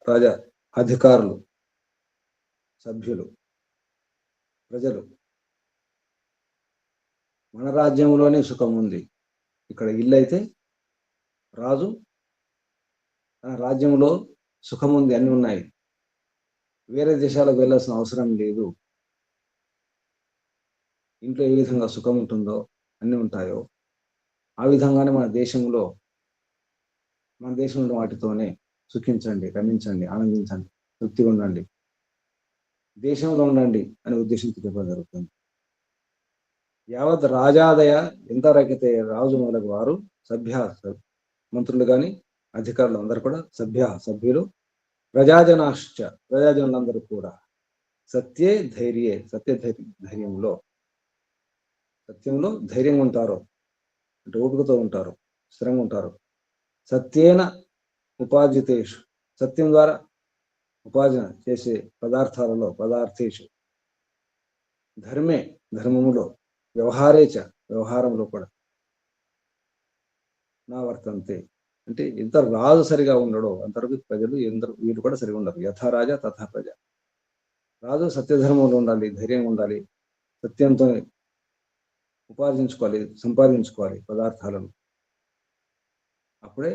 రాజా అధికారులు, సభ్యులు, ప్రజలు, మన రాజ్యంలోనే సుఖం ఉంది. ఇక్కడ ఇల్లు అయితే రాజు తన రాజ్యంలో సుఖం ఉంది, అన్ని ఉన్నాయి, వేరే దేశాలకు వెళ్ళాల్సిన అవసరం లేదు. ఇంట్లో ఏ విధంగా సుఖం ఉంటుందో, అన్ని ఉంటాయో ఆ విధంగానే మన దేశంలో వాటితోనే సుఖించండి, రమించండి, ఆనందించండి, తృప్తిగా ఉండండి, దేశంలో ఉండండి అనే ఉద్దేశంతో చెప్పడం జరుగుతుంది. యావత్ రాజాదయ, ఎంతవరకైతే రాజు మొదలగు వారు, సభ్య మంత్రులు కానీ అధికారులు అందరూ కూడా, సభ్యులు, ప్రజాజనాశ్చ ప్రజాజనులందరూ కూడా, సత్యే ధైర్యే ధైర్యంలో, సత్యంలో ధైర్యంగా ఉంటారు, అంటే ఓపికతో ఉంటారు, స్థిరంగా ఉంటారు. సత్యేన ఉపార్జితేషు, సత్యం ద్వారా ఉపార్జన చేసే పదార్థేషు, ధర్మములో, వ్యవహారేచ వ్యవహారంలో కూడా, నా వర్తంతే అంటే ఎంత రాజు సరిగా ఉండడో అంతవరకు ప్రజలు వీళ్ళు కూడా సరిగా ఉండరు. యథా రాజా తథా ప్రజ. రాజు సత్యధర్మంలో ఉండాలి, ధైర్యంగా ఉండాలి, సత్యంతో సంపాదించుకోవాలి పదార్థాలను, అప్పుడే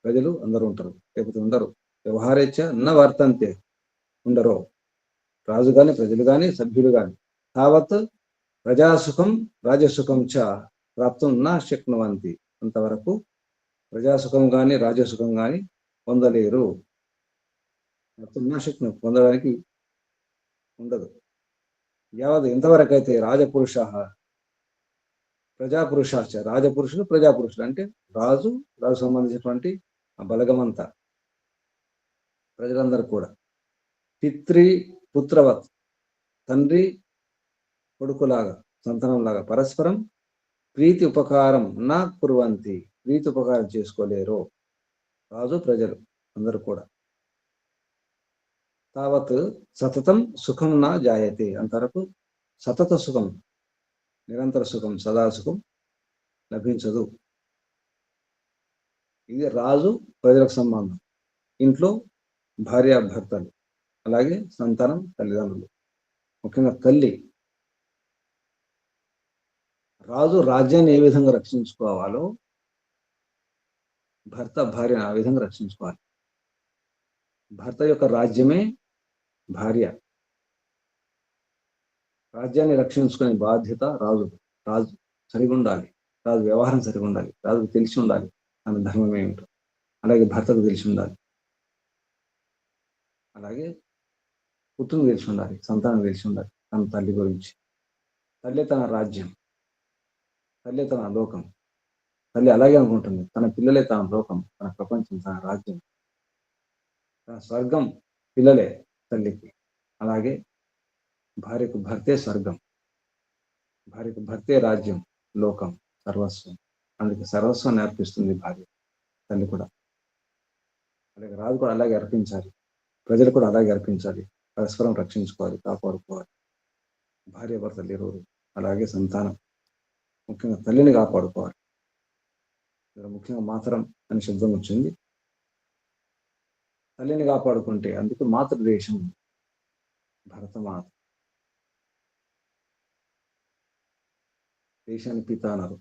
ప్రజలు అందరూ ఉంటారు, లేకపోతే ఉండరు. వ్యవహారేచ్ఛ న వర్తంతే, ఉండరు. రాజు కానీ ప్రజలు కానీ సభ్యులు కానీ తావత్ ప్రజాసుఖం రాజసుఖం చ ప్రాప్తం నా శక్నువంతి, అంతవరకు ప్రజాసుఖం కానీ రాజసుఖం కానీ పొందలేరు. ప్రాప్తం నా శక్ను, పొందడానికి ఉండదు. యావత్ ఎంతవరకు అయితే రాజపురుష ప్రజాపురుషాచ, రాజపురుషులు ప్రజాపురుషులు అంటే రాజు సంబంధించినటువంటి ఆ బలగమంతా ప్రజలందరూ కూడా పితృ పుత్రవత్, తండ్రి కొడుకులాగా సంతానంలాగా పరస్పరం ప్రీతి ఉపకారం నా కుర్వంతి, ప్రీతి ఉపకారం చేసుకోలేరు రాజు ప్రజలు అందరూ కూడా. తావత్ సతతం సుఖం నా జాయతే, అంతవరకు సతత సుఖం నిరంతర సుఖం సదా సుఖం లభించదు. ఇది రాజు ప్రజలకు సంబంధం. ఇంట్లో భార్యాభర్తలు, అలాగే సంతానం తల్లిదండ్రులు, ముఖ్యంగా తల్లి. రాజు రాజ్యాన్ని ఏ విధంగా రక్షించుకోవాలో భర్త భార్యను ఆ విధంగా రక్షించుకోవాలి. భర్త యొక్క రాజ్యమే భార్య. రాజ్యాన్ని రక్షించుకునే బాధ్యత రాజు. రాజు సరిగా ఉండాలి, రాజు వ్యవహారం సరిగా ఉండాలి, రాజుకు తెలిసి ఉండాలి తన ధర్మం ఏమిటో, అలాగే భర్తకు తెలిసి ఉండాలి, అలాగే పుత్రుని తెలిసి ఉండాలి, సంతానం తెలిసి ఉండాలి తన తల్లి గురించి. తల్లి తన రాజ్యం, తల్లి తన లోకం. తల్లి అలాగే అనుకుంటుంది, తన పిల్లలే తన లోకం, తన ప్రపంచం, తన రాజ్యం, తన స్వర్గం పిల్లలే తల్లికి. అలాగే భార్యకు భర్తే స్వర్గం, భార్యకు భర్తే రాజ్యం, లోకం, సర్వస్వం. అందుకే సర్వస్వాన్ని అర్పిస్తుంది భార్య, తల్లి కూడా. అలాగే రాజు కూడా అలాగే అర్పించాలి, ప్రజలు కూడా అలాగే అర్పించాలి. పరస్పరం రక్షించుకోవాలి, కాపాడుకోవాలి భార్య భర్తలు ఇరువురు. అలాగే సంతానం, ముఖ్యంగా తల్లిని కాపాడుకోవాలి. ముఖ్యంగా మాతరం అని శబ్దం వచ్చింది. తల్లిని కాపాడుకుంటే అందుకు మాతృదేశం భరతమాత. దేశాన్ని పిత అన్నారు,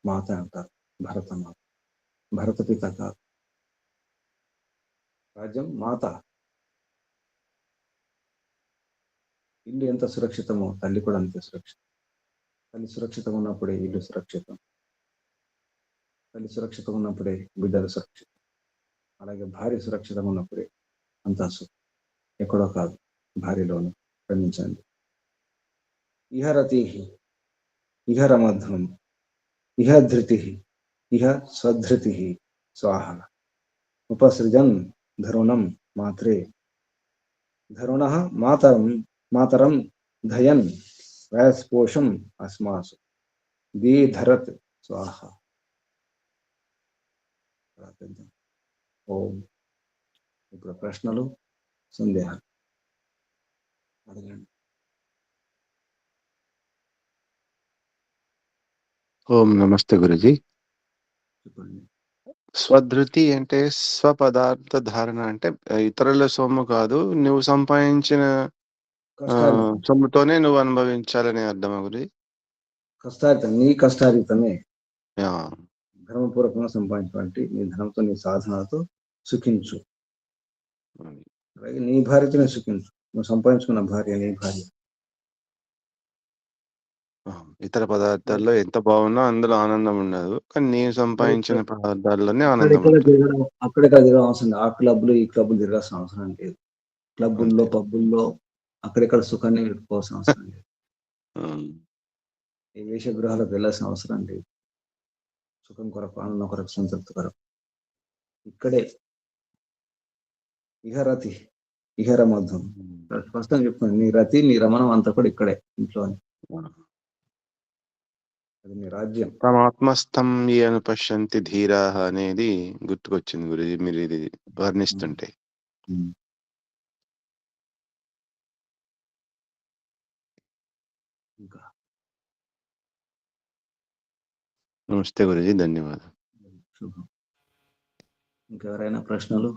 మాత అంటారు భరతమాత. భరత పిత కాదు, రాజ్యం మాత. ఇల్లు ఎంత సురక్షితమో తల్లి కూడా అంతే సురక్షితం. తల్లి సురక్షితం ఉన్నప్పుడే ఇల్లు సురక్షితం, తల్లి సురక్షితం ఉన్నప్పుడే బిడ్డలు సురక్షితం, అలాగే భార్య సురక్షితం ఉన్నప్పుడే అంతా సుఖం. ఎక్కడో కాదు, భార్యలోను గమనించండి. ఇహరతి ఇహ రమధ్వం ఇహ ధృతి ఇహ స్వధృతి స్వాహ ఉపసృజన్ ధరుణం మాత్రే ధరుణ మాతరం ధయన్ వయస్పోషం అస్మాసు దీధరత్ స్వాహ. ఓం. ఇప్పుడు ప్రశ్నలు సందేహాలు అడగండి. ఓం నమస్తే గురుజీ. చెప్పండి. స్వధృతి అంటే స్వపదార్థ ధారణ అంటే ఇతరుల సొమ్ము కాదు, నువ్వు సంపాదించిన సొమ్ముతోనే నువ్వు అనుభవించాలని అర్థమా గురుజీ? కష్టార్జితం, నీ కష్టార్జితమే యా. ధర్మపూర్వకంగా సంపాదించినటువంటి నీ ధనంతో, నీ సాధనతో సుఖించు. అలాగే నీ భార్యతోనే సుఖించు. నువ్వు సంపాదించుకున్న భార్య నీ భార్య. ఇతర పదార్థాల్లో ఎంత బాగున్నా అందులో ఆనందం ఉండదు, కానీ నేను సంపాదించిన పదార్థాల్లోనే ఆనందం ఉంటుంది. అక్కడెక్కడ తిరగడం అవసరం లేదు. ఆ క్లబ్లు ఈ క్లబ్లు తిరగాల్సిన అవసరం లేదు. క్లబ్బుల్లో పబ్బుల్లో అక్కడెక్కడ సుఖాన్ని పెట్టుకోవాల్సిన అవసరం లేదు. ఈ వేషగృహాలకు వెళ్ళాల్సిన అవసరం లేదు. సుఖం కొరకు, ఆనందం కొరకు, సంతృప్తి కొరకు ఇక్కడే. ఇహరతి ఇహరమధ్వం స్పష్టంగా చెప్తుంది. నీ రతి నీ రమణం అంతా కూడా ఇక్కడే, ఇంట్లోనే. అది నీ రాజ్యం. తమ ఆత్మస్థం ఏను పశ్యంతి ధీరా అనేది గుర్తుకొచ్చింది గురుజీ మీరు ఇది వర్ణిస్తుంటే. ఇంకా నమస్తే గురుజీ, ధన్యవాదాలు. శుభం. ఇంకెవరైనా ప్రశ్నలు?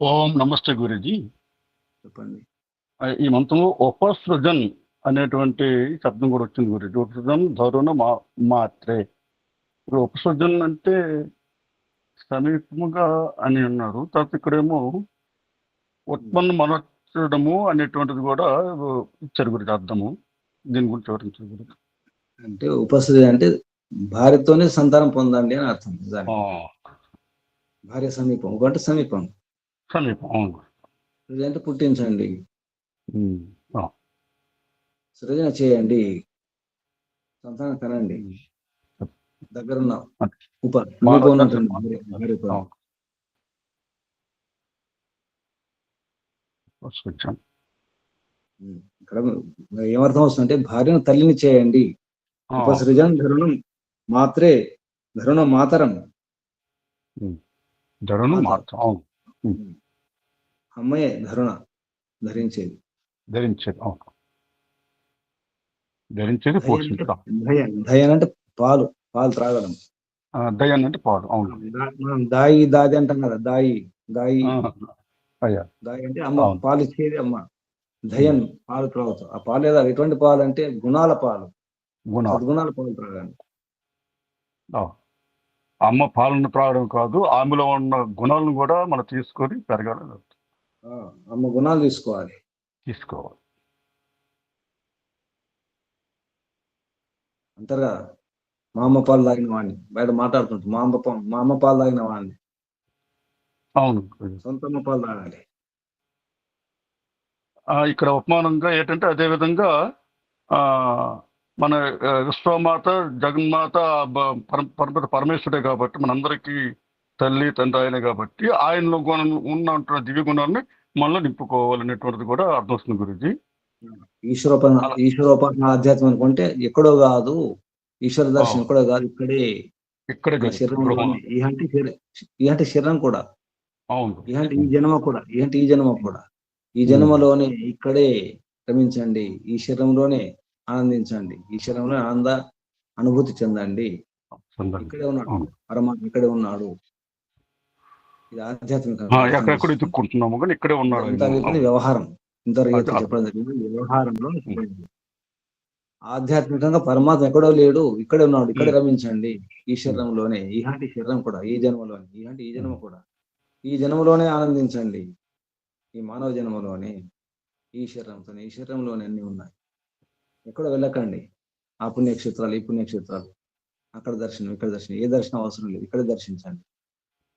ఓం నమస్తే గురుజీ. చెప్పండి. ఈ మంత్రంలో ఉపసృజన్ అనేటువంటి శబ్దం కూడా వచ్చింది గురుజీ. ఉపసృజన్ ధరుణ మాత్రే. ఇప్పుడు ఉపసృజన్ అంటే సమీపముగా అని అన్నారు. తర్వాత ఇక్కడేమో ఉత్పన్న ఉపసృజనము అనేటువంటిది కూడా ఇచ్చారు గురించి అర్థము. దీని గురించి వివరించారు గురించి. అంటే ఉపసృజన అంటే భార్యతోనే సంతానం పొందండి అని అర్థం. దానికి భార్య సమీపం, ఒక అంటే సమీపం, సమీపం. అవును. సృజన అంటే పుట్టించండి, ఆ. సృజన చేయండి, సంతానం కనండి, దగ్గరున్న సమీపం ఉన్నటువంటి భార్యతో. అవును. ఉపసృజన. ఇక్కడ ఏమర్థం వస్తుందంటే భార్యను తల్లిని చేయండి. ఉపసృజన్ ధరుణం మాత్రే, ధరుణం మాతరం, ధరుణం మాత్రం. అవును. అమ్మాయే ధరుణ, ధరించేది, ధరించేది. అవును. ధరించేది పోషించడం. దయన్ అంటే పాలు, పాలు త్రాగడం. దయన్ అంటే పాలు. అవును. మనం దాయి దాది అంటాం కదా, దాయి దాయి అయ్యా. దాయి అంటే అమ్మ, పాలు ఇచ్చేది అమ్మ. దయన్ పాలు త్రాగుతాం. ఆ పాలు ఏదో ఎటువంటి పాలు అంటే గుణాల పాలు, సద్గుణాల పాలు త్రాగండి. అమ్మ పాలను త్రాగడం కాదు, ఆమెలో ఉన్న గుణాలను కూడా మనం తీసుకొని పెరగాలి. అమ్మ గుణాలు తీసుకోవాలి. అంటారు కదా, మా అమ్మ పాలు తాగిన వాడిని, బయట మాట్లాడుతుంటారు, మా అమ్మ పాలు తాగిన వాడిని. అవును. సొంత అమ్మ పాలు తాగాలి. ఇక్కడ ఉపమానంగా ఏంటంటే అదే విధంగా మన విశ్వమాత, జగన్మాత, పరమేశ్వరుడే కాబట్టి మనందరికీ తల్లి తండ్రి ఆయనే కాబట్టి ఆయనలో ఉన్న దివ్య గుణాన్ని మనలో నింపుకోవాలనేటువంటిది కూడా అర్థం వస్తుంది గురించి. ఈశ్వరోపాసన ఆధ్యాత్మం అనుకుంటే ఎక్కడో కాదు, ఈశ్వర దర్శనం ఎక్కడో కాదు, ఇక్కడే శరీరంలోనే. ఇహంటి శరీరం కూడా, ఇహంటి ఈ జన్మ కూడా, ఈ జన్మలోనే ఇక్కడే రమించండి, ఈ శరీరంలోనే ఆనందించండి, ఈ శరీరంలో ఆనంద అనుభూతి చెందండి. ఇక్కడే ఉన్నాడు పరమాత్మ, ఇక్కడే ఉన్నాడు. ఇది ఆధ్యాత్మిక వ్యవహారం. ఇంతవరకు చెప్పడం జరిగింది. వ్యవహారంలో ఆధ్యాత్మికంగా పరమాత్మ ఎక్కడో లేడు, ఇక్కడే ఉన్నాడు, ఇక్కడే రమించండి, ఈ శరీరంలోనే, ఈహాంటి శరీరం కూడా, ఈ జన్మలోనే, ఈహాంటి ఈ జన్మ కూడా, ఈ జన్మలోనే ఆనందించండి, ఈ మానవ జన్మలోనే, ఈ శరీరంతోనే, ఈ శరీరంలోనే అన్ని ఉన్నాయి. ఎక్కడ వెళ్ళకండి. ఆ పుణ్యక్షేత్రాలు, ఈ పుణ్యక్షేత్రాలు, అక్కడ దర్శనం, ఇక్కడ దర్శనం, ఏ దర్శనం అవసరం లేదు, ఇక్కడే దర్శించండి,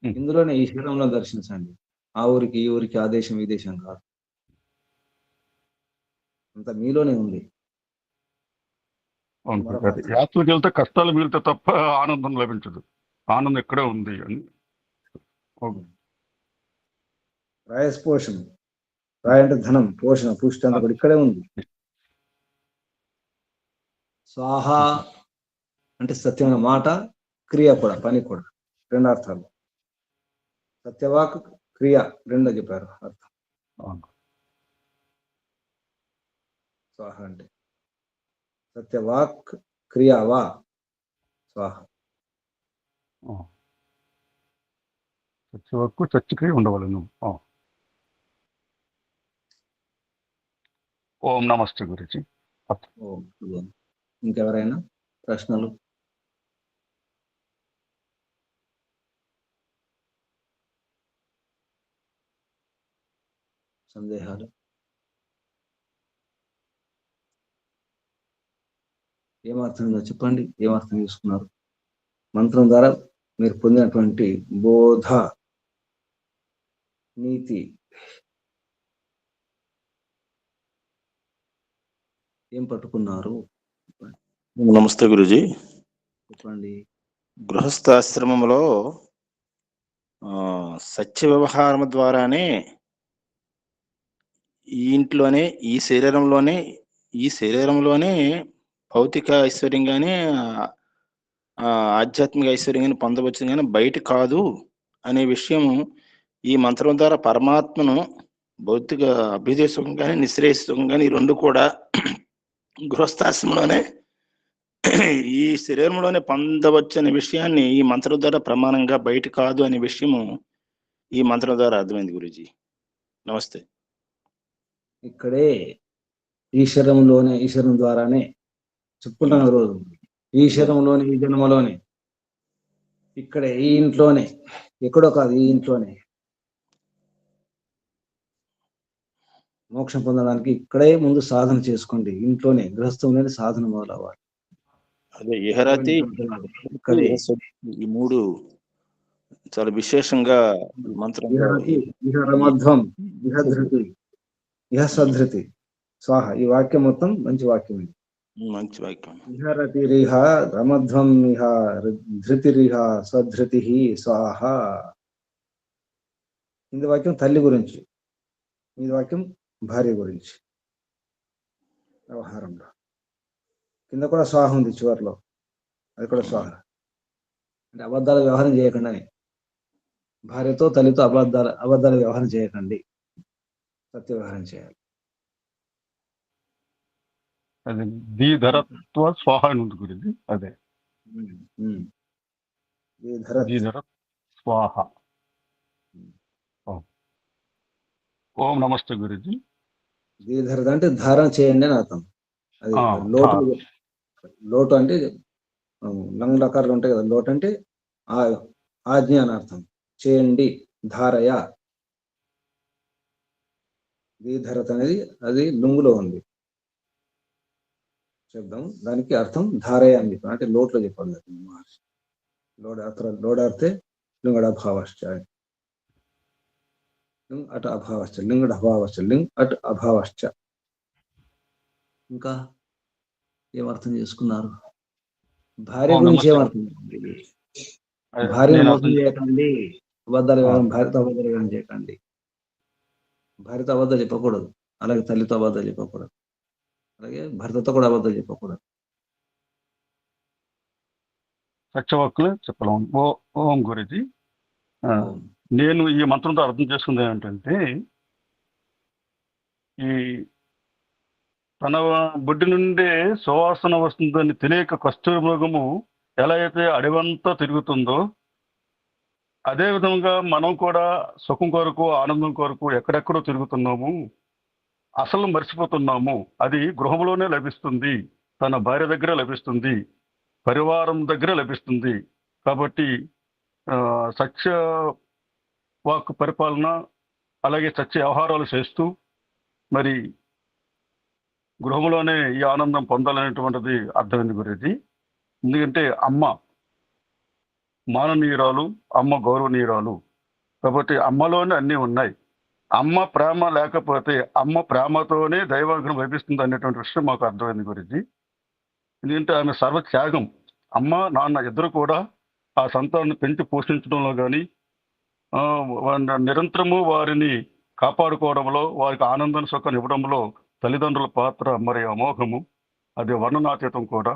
ఇందులోనే, ఈ శరీరంలో దర్శించండి. ఆ ఊరికి ఈ ఊరికి, ఆ దేశం ఈ దేశం కాదు, అంత మీలోనే ఉంది. యాత్రకు వెళ్తే కష్టాలు మిగిలితే తప్ప ఆనందం లభించదు. ఆనందం ఇక్కడే ఉంది అని. రాయస్పోషణ, రాయ అంటే ధనం, పోషణ, పుష్టి అంతా కూడా ఇక్కడే ఉంది. స్వాహ అంటే సత్యమైన మాట, క్రియ కూడా, పని కూడా, రెండు అర్థాలు. సత్యవాక్ క్రియ రెండో చెప్పారు అర్థం. స్వాహ అంటే సత్యవాక్ క్రియావా స్వాహ. సత్యవాక్కు సత్యక్రియ ఉండవలను. ఓం నమస్తే గురించి. ఇంకెవరైనా ప్రశ్నలు? సందేహాలు? ఏమర్థంగా చెప్పండి, ఏమర్థం చేసుకున్నారు? మంత్రం ద్వారా మీరు పొందినటువంటి బోధ, నీతి ఏం పట్టుకున్నారు? నమస్తే గురుజీ. చెప్పండి. గృహస్థాశ్రమంలో సత్య వ్యవహారం ద్వారానే ఈ ఇంట్లోనే, ఈ శరీరంలోనే భౌతిక ఐశ్వర్యం కానీ ఆధ్యాత్మిక ఐశ్వర్యం కానీ పొందవచ్చు, కానీ బయట కాదు అనే విషయం ఈ మంత్రం ద్వారా పరమాత్మను భౌతిక అభ్యుదయ సుఖం కానీ నిశ్రేయ సుఖం కానీ ఈ రెండు కూడా గృహస్థాశ్రమంలోనే, ఈ శరీరంలోనే పొందవచ్చు అనే విషయాన్ని ఈ మంత్రం ద్వారా ప్రమాణంగా బయట కాదు అనే విషయము ఈ మంత్రం ద్వారా అర్థమైంది గురుజీ. నమస్తే. ఇక్కడే ఈ శరీరంలోనే, ఈ శరీరం ద్వారానే చెప్పుకుంటాను రోజు, ఈ శరీరంలోనే, ఈ జన్మలోనే, ఇక్కడే, ఈ ఇంట్లోనే, ఎక్కడో కాదు, ఈ ఇంట్లోనే మోక్షం పొందడానికి ఇక్కడే ముందు సాధన చేసుకోండి. ఇంట్లోనే గృహస్థంలోనే సాధన మొదలవ్వాలి. అదే ఇహరతి ఇక్కడే ఈ మూడు చాలా విశేషంగా మంత్రంలో ఇహ రమధ్వం, ఇహ ధృతి, ఇహ సధృతి, స్వాహ. ఈ వాక్యం మొత్తం మంచి వాక్యం ఇది. మంచి వాక్యం. ఇహ రతిరిహ రమధ్వం, ఇహ ధృతిరిహ స్వధృతి స్వాహ. ఇది వాక్యం తల్లి గురించి, ఇది వాక్యం భార్య గురించి వ్యవహారంలో. కింద కూడా స్వాహ ఉంది చివరిలో, అది కూడా స్వాహ. అంటే అబద్ధాల వ్యవహారం చేయకుండా, భార్యతో తల్లితో అబద్ధాల వ్యవహారం చేయకండి, సత్య వ్యవహారం చేయాలి. అదే దీధరత్వ స్వాహ అని ఉంది గురించి. అదే దీధర స్వాహ. ఓం నమస్తే గురుజీ. దీధరత అంటే ధారణ చేయండి అని అర్థం. అది లోటు. లోటు అంటే లంగ్లకారులు ఉంటాయి కదా, లోటు అంటే ఆజ్ఞ అని అర్థం. చేయండి, ధారయ. దీధరత అనేది అది లుంగులో ఉంది శబ్దం, దానికి అర్థం ధారయ అని చెప్పాను. అంటే లోట్లో చెప్పాలి మహర్షి. లోడార్తే లింగడ అభావశ్చ, లింగ్ అట్ అభావశ్చ, లింగడ అభావశ్చ, లింగ్ అట్ అభావశ్చ. ఇంకా ఏమర్థం చేసుకున్నారు? భార్య గురించి ఏమర్థం? భార్యను మోసం చేయకండి, అబద్ధాలు వ్యవహారం, భార్యతో అబద్ధాలు వ్యవహారం చేయకండి. భార్యతో అబద్ధాలు చెప్పకూడదు, అలాగే తల్లితో అబద్ధాలు చెప్పకూడదు, అలాగే భర్తతో కూడా అబద్ధాలు చెప్పకూడదు. సత్యవాక్కులు చెప్పలేము. ఓం గురుజీ. నేను ఈ మంత్రంతో అర్థం చేసుకుంది ఏంటంటే, ఈ తన బొడ్డి నుండే సువాసన వస్తుందని తెలియక కస్తూరి మృగము ఎలా అయితే అడవంతా తిరుగుతుందో, అదే విధంగా మనం కూడా సుఖం కొరకు, ఆనందం కొరకు ఎక్కడెక్కడో తిరుగుతున్నాము, అసలు మర్చిపోతున్నాము. అది గృహంలోనే లభిస్తుంది, తన భార్య దగ్గర లభిస్తుంది, పరివారం దగ్గర లభిస్తుంది. కాబట్టి సత్య వాక్ పరిపాలన, అలాగే సత్య వ్యవహారాలు చేస్తూ మరి గృహంలోనే ఈ ఆనందం పొందాలనేటువంటిది అర్థమైంది గురించి. ఎందుకంటే అమ్మ మాననీయురాలు, అమ్మ గౌరవనీయురాలు. కాబట్టి అమ్మలోనే అన్నీ ఉన్నాయి. అమ్మ ప్రేమ లేకపోతే అమ్మ ప్రేమతోనే దైవాగ్రహం లభిస్తుంది అనేటువంటి విషయం మాకు అర్థమైంది గురించి. ఎందుకంటే ఆమె సర్వత్యాగం. అమ్మ నాన్న ఇద్దరు కూడా ఆ సంతానాన్ని పెంచి పోషించడంలో కానీ, నిరంతరము వారిని కాపాడుకోవడంలో, వారికి ఆనందాన్ని సుఖాన్ని ఇవ్వడంలో తల్లిదండ్రుల పాత్ర మరి అమోఘము. అది వర్ణనాతీతం కూడా.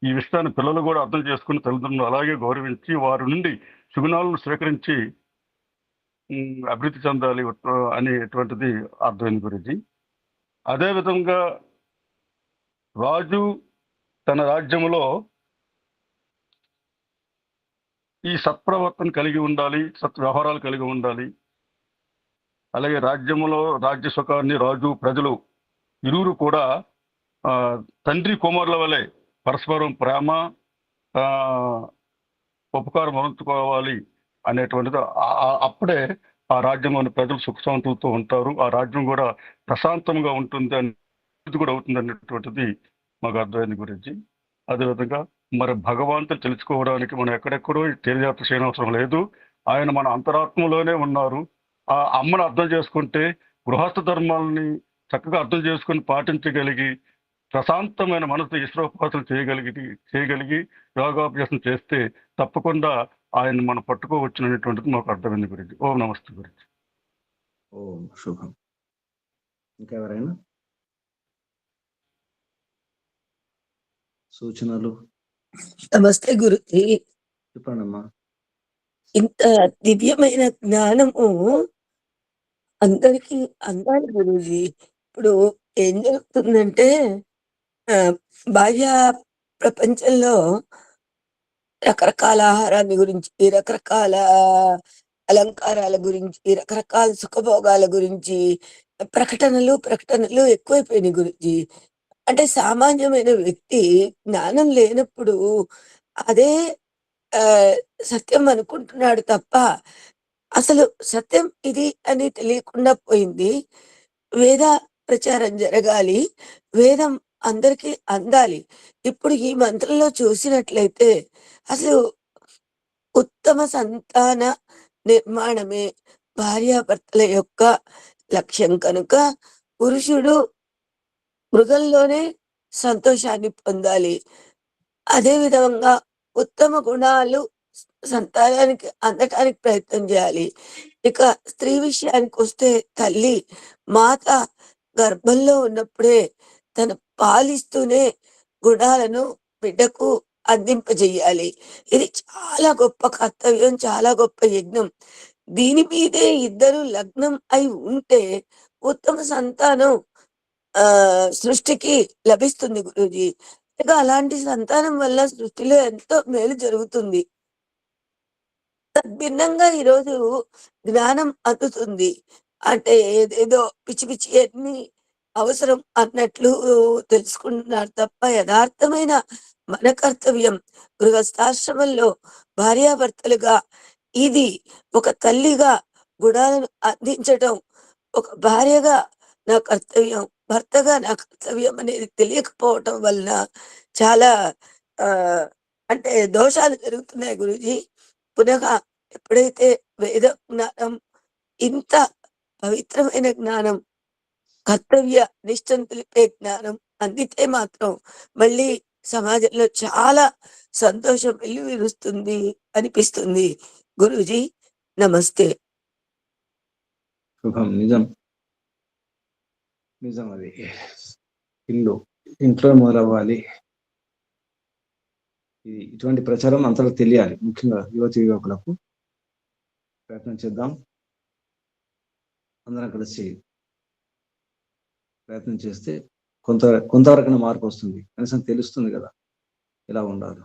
ఈ విషయాన్ని పిల్లలు కూడా అర్థం చేసుకుని తల్లిదండ్రులు అలాగే గౌరవించి వారి నుండి సుగుణాలను స్వీకరించి అభివృద్ధి చెందాలి అనేటువంటిది అర్థమైంది గురించి. అదేవిధంగా రాజు తన రాజ్యంలో ఈ సత్ప్రవర్తన కలిగి ఉండాలి, సత్వ్యవహారాలు కలిగి ఉండాలి. అలాగే రాజ్యంలో రాజ్య సుఖాన్ని రాజు ప్రజలు ఇరువురు కూడా తండ్రి కుమారుల వలె పరస్పరం ప్రేమ, ఉపకారం అందించుకోవాలి అనేటువంటిది. అప్పుడే ఆ రాజ్యంలోని ప్రజలు సుఖశాంతులతో ఉంటారు, ఆ రాజ్యం కూడా ప్రశాంతంగా ఉంటుంది, అనేది కూడా అవుతుంది అనేటువంటిది మాకు అర్థమైంది గురించి. అదేవిధంగా మరి భగవంతుని తెలుసుకోవడానికి మనం ఎక్కడెక్కడో తెలియజాత్ర చేయనవసరం లేదు. ఆయన మన అంతరాత్మలోనే ఉన్నారు. ఆ అమ్మను అర్థం చేసుకుంటే, గృహస్థ ధర్మాలని చక్కగా అర్థం చేసుకుని పాటించగలిగి, ప్రశాంతమైన మనసు ఈశ్వరోపాసన చేయగలిగి యోగాభ్యాసం చేస్తే తప్పకుండా ఆయన మనం పట్టుకోవచ్చు అనేటువంటిది మాకు అర్థమైంది గురించి. ఓం నమస్తే గురించి. ఓం శుభం. ఇంకెవరైనా సూచనలు? నమస్తే గురుజీ. చెప్పండమ్మా. ఇంత దివ్యమైన జ్ఞానము అందరికీ అందాలి గురూజీ. ఇప్పుడు ఏం జరుగుతుందంటే బాహ్య ప్రపంచంలో రకరకాల ఆహారాన్ని గురించి, రకరకాల అలంకారాల గురించి, రకరకాల సుఖభోగాల గురించి ప్రకటనలు ఎక్కువైపోయినాయి గురూజీ. అంటే సామాన్యమైన వ్యక్తి జ్ఞానం లేనప్పుడు అదే సత్యం అనుకుంటున్నాడు తప్ప అసలు సత్యం ఇది అని తెలియకుండా పోయింది. వేద ప్రచారం జరగాలి. వేదం అందరికీ అందాలి. ఇప్పుడు ఈ మంత్రంలో చూసినట్లయితే అసలు ఉత్తమ సంతాన నిర్మాణమే భార్యాభర్తల యొక్క లక్ష్యం కనుక పురుషుడు మృగంలోనే సంతోషాన్ని పొందాలి. అదే విధంగా ఉత్తమ గుణాలు సంతానానికి అందటానికి ప్రయత్నం చేయాలి. ఇక స్త్రీ విషయానికొస్తే తల్లి, మాత గర్భంలో ఉన్నప్పుడే తన పాలిస్తూనే గుణాలను బిడ్డకు అందింపజేయాలి. ఇది చాలా గొప్ప కర్తవ్యం, చాలా గొప్ప యజ్ఞం. దీని మీదే ఇద్దరు లగ్నం అయి ఉంటే ఉత్తమ సంతానం సృష్టికి లభిస్తుంది గురూజీ. ఇక అలాంటి సంతానం వల్ల సృష్టిలో ఎంతో మేలు జరుగుతుంది. తద్భిన్నంగా ఈరోజు జ్ఞానం అందుతుంది. అంటే ఏదేదో పిచ్చి పిచ్చి అన్ని అవసరం అన్నట్లు తెలుసుకుంటున్నారు తప్ప యథార్థమైన మన కర్తవ్యం గృహస్థాశ్రమంలో భార్యాభర్తలుగా ఇది ఒక తల్లిగా గుణాలను అందించటం, ఒక భార్యగా నా కర్తవ్యం, భర్తగా నా కర్తవ్యం అనేది తెలియకపోవటం వలన చాలా ఆ అంటే దోషాలు జరుగుతున్నాయి గురూజీ. పునః ఎప్పుడైతే వేద జ్ఞానం, ఇంత పవిత్రమైన జ్ఞానం, కర్తవ్య నిష్టను తెలిపే జ్ఞానం అందితే మాత్రం మళ్ళీ సమాజంలో చాలా సంతోషం వెల్లివిరుస్తుంది అనిపిస్తుంది. గురూజీ నమస్తే. శుభం. నిజం, నిజం. అది ఇంట్లో మొదలవ్వాలి. ఇటువంటి ప్రచారం అంతలో తెలియాలి. ముఖ్యంగా యువతి యువకులకు ప్రయత్నం చేద్దాం. అందరం కలిసి ప్రయత్నం చేస్తే కొంతవరకైనా మార్పు వస్తుంది. కనీసం తెలుస్తుంది కదా ఎలా ఉండాలి.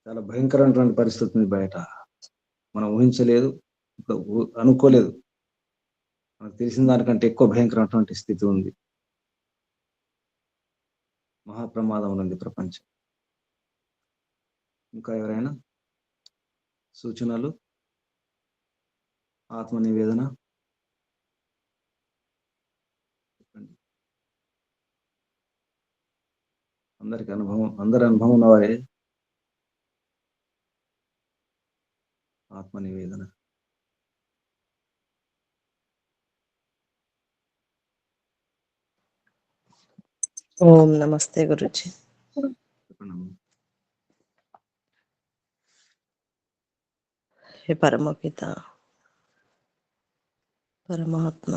చాలా భయంకరమైనటువంటి పరిస్థితి ఉంది బయట. మనం ఊహించలేదు, అనుకోలేదు. మనకు తెలిసిన దానికంటే ఎక్కువ భయంకరమైనటువంటి స్థితి ఉంది. మహాప్రమాదం ఉంది ప్రపంచం. ఇంకా ఎవరైనా సూచనలు, ఆత్మ నివేదన చెప్పండి. అందరి అనుభవం ఉన్నవారే ఆత్మ నివేదన. ఓం నమస్తే గురుజీ. చెప్పండి. హే పరమపిత పరమాత్మ,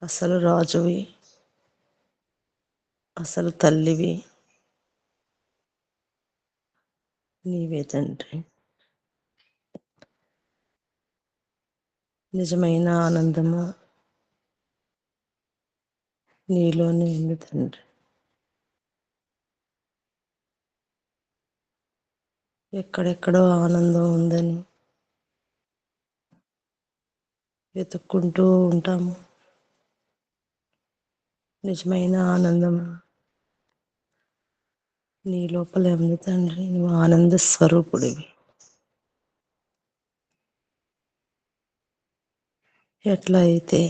అసలు రాజువి, అసలు తల్లివి నీవే తండ్రి. నిజమైన ఆనందము నీలోనే ఉంది తండ్రి. ఎక్కడెక్కడో ఆనందం ఉందని వెతుక్కుంటూ ఉంటాము. నిజమైన ఆనందం నీ లోపలే ఉంది తండ్రి. నువ్వు ఆనంద స్వరూపుడివి. ఎట్లా అయితే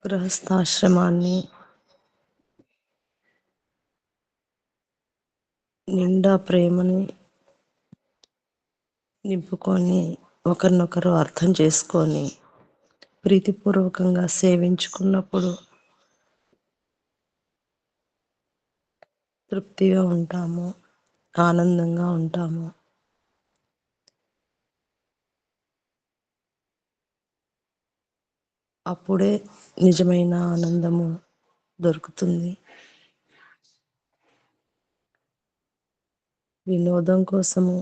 గృహస్థాశ్రమాన్ని నిండా ప్రేమని నింపుకొని ఒకరినొకరు అర్థం చేసుకొని ప్రీతిపూర్వకంగా సేవించుకున్నప్పుడు తృప్తిగా ఉంటాము, ఆనందంగా ఉంటాము. అప్పుడే నిజమైన ఆనందము దొరుకుతుంది. వినోదం కోసము,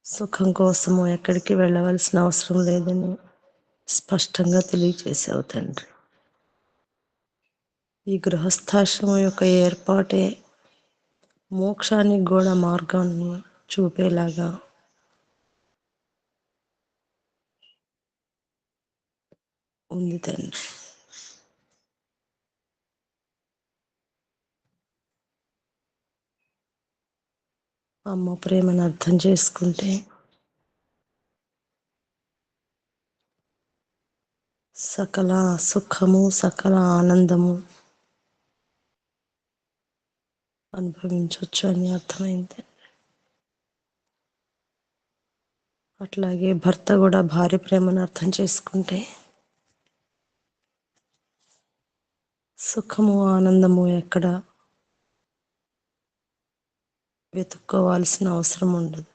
సుఖం కోసము ఎక్కడికి వెళ్ళవలసిన అవసరం లేదని స్పష్టంగా తెలియచేసావు తండ్రి. ఈ గృహస్థాశ్రమం యొక్క ఏర్పాటే మోక్షానికి కూడా మార్గాన్ని చూపేలాగా ఉంది తండ్రి. అమ్మ ప్రేమను అర్థం చేసుకుంటే సకల సుఖము సకల ఆనందము అనుభవించవచ్చు అని అర్థమైంది. అట్లాగే భర్త కూడా భార్య ప్రేమను అర్థం చేసుకుంటే సుఖము ఆనందము ఎక్కడ వెతుక్కోవాల్సిన అవసరం ఉండదు.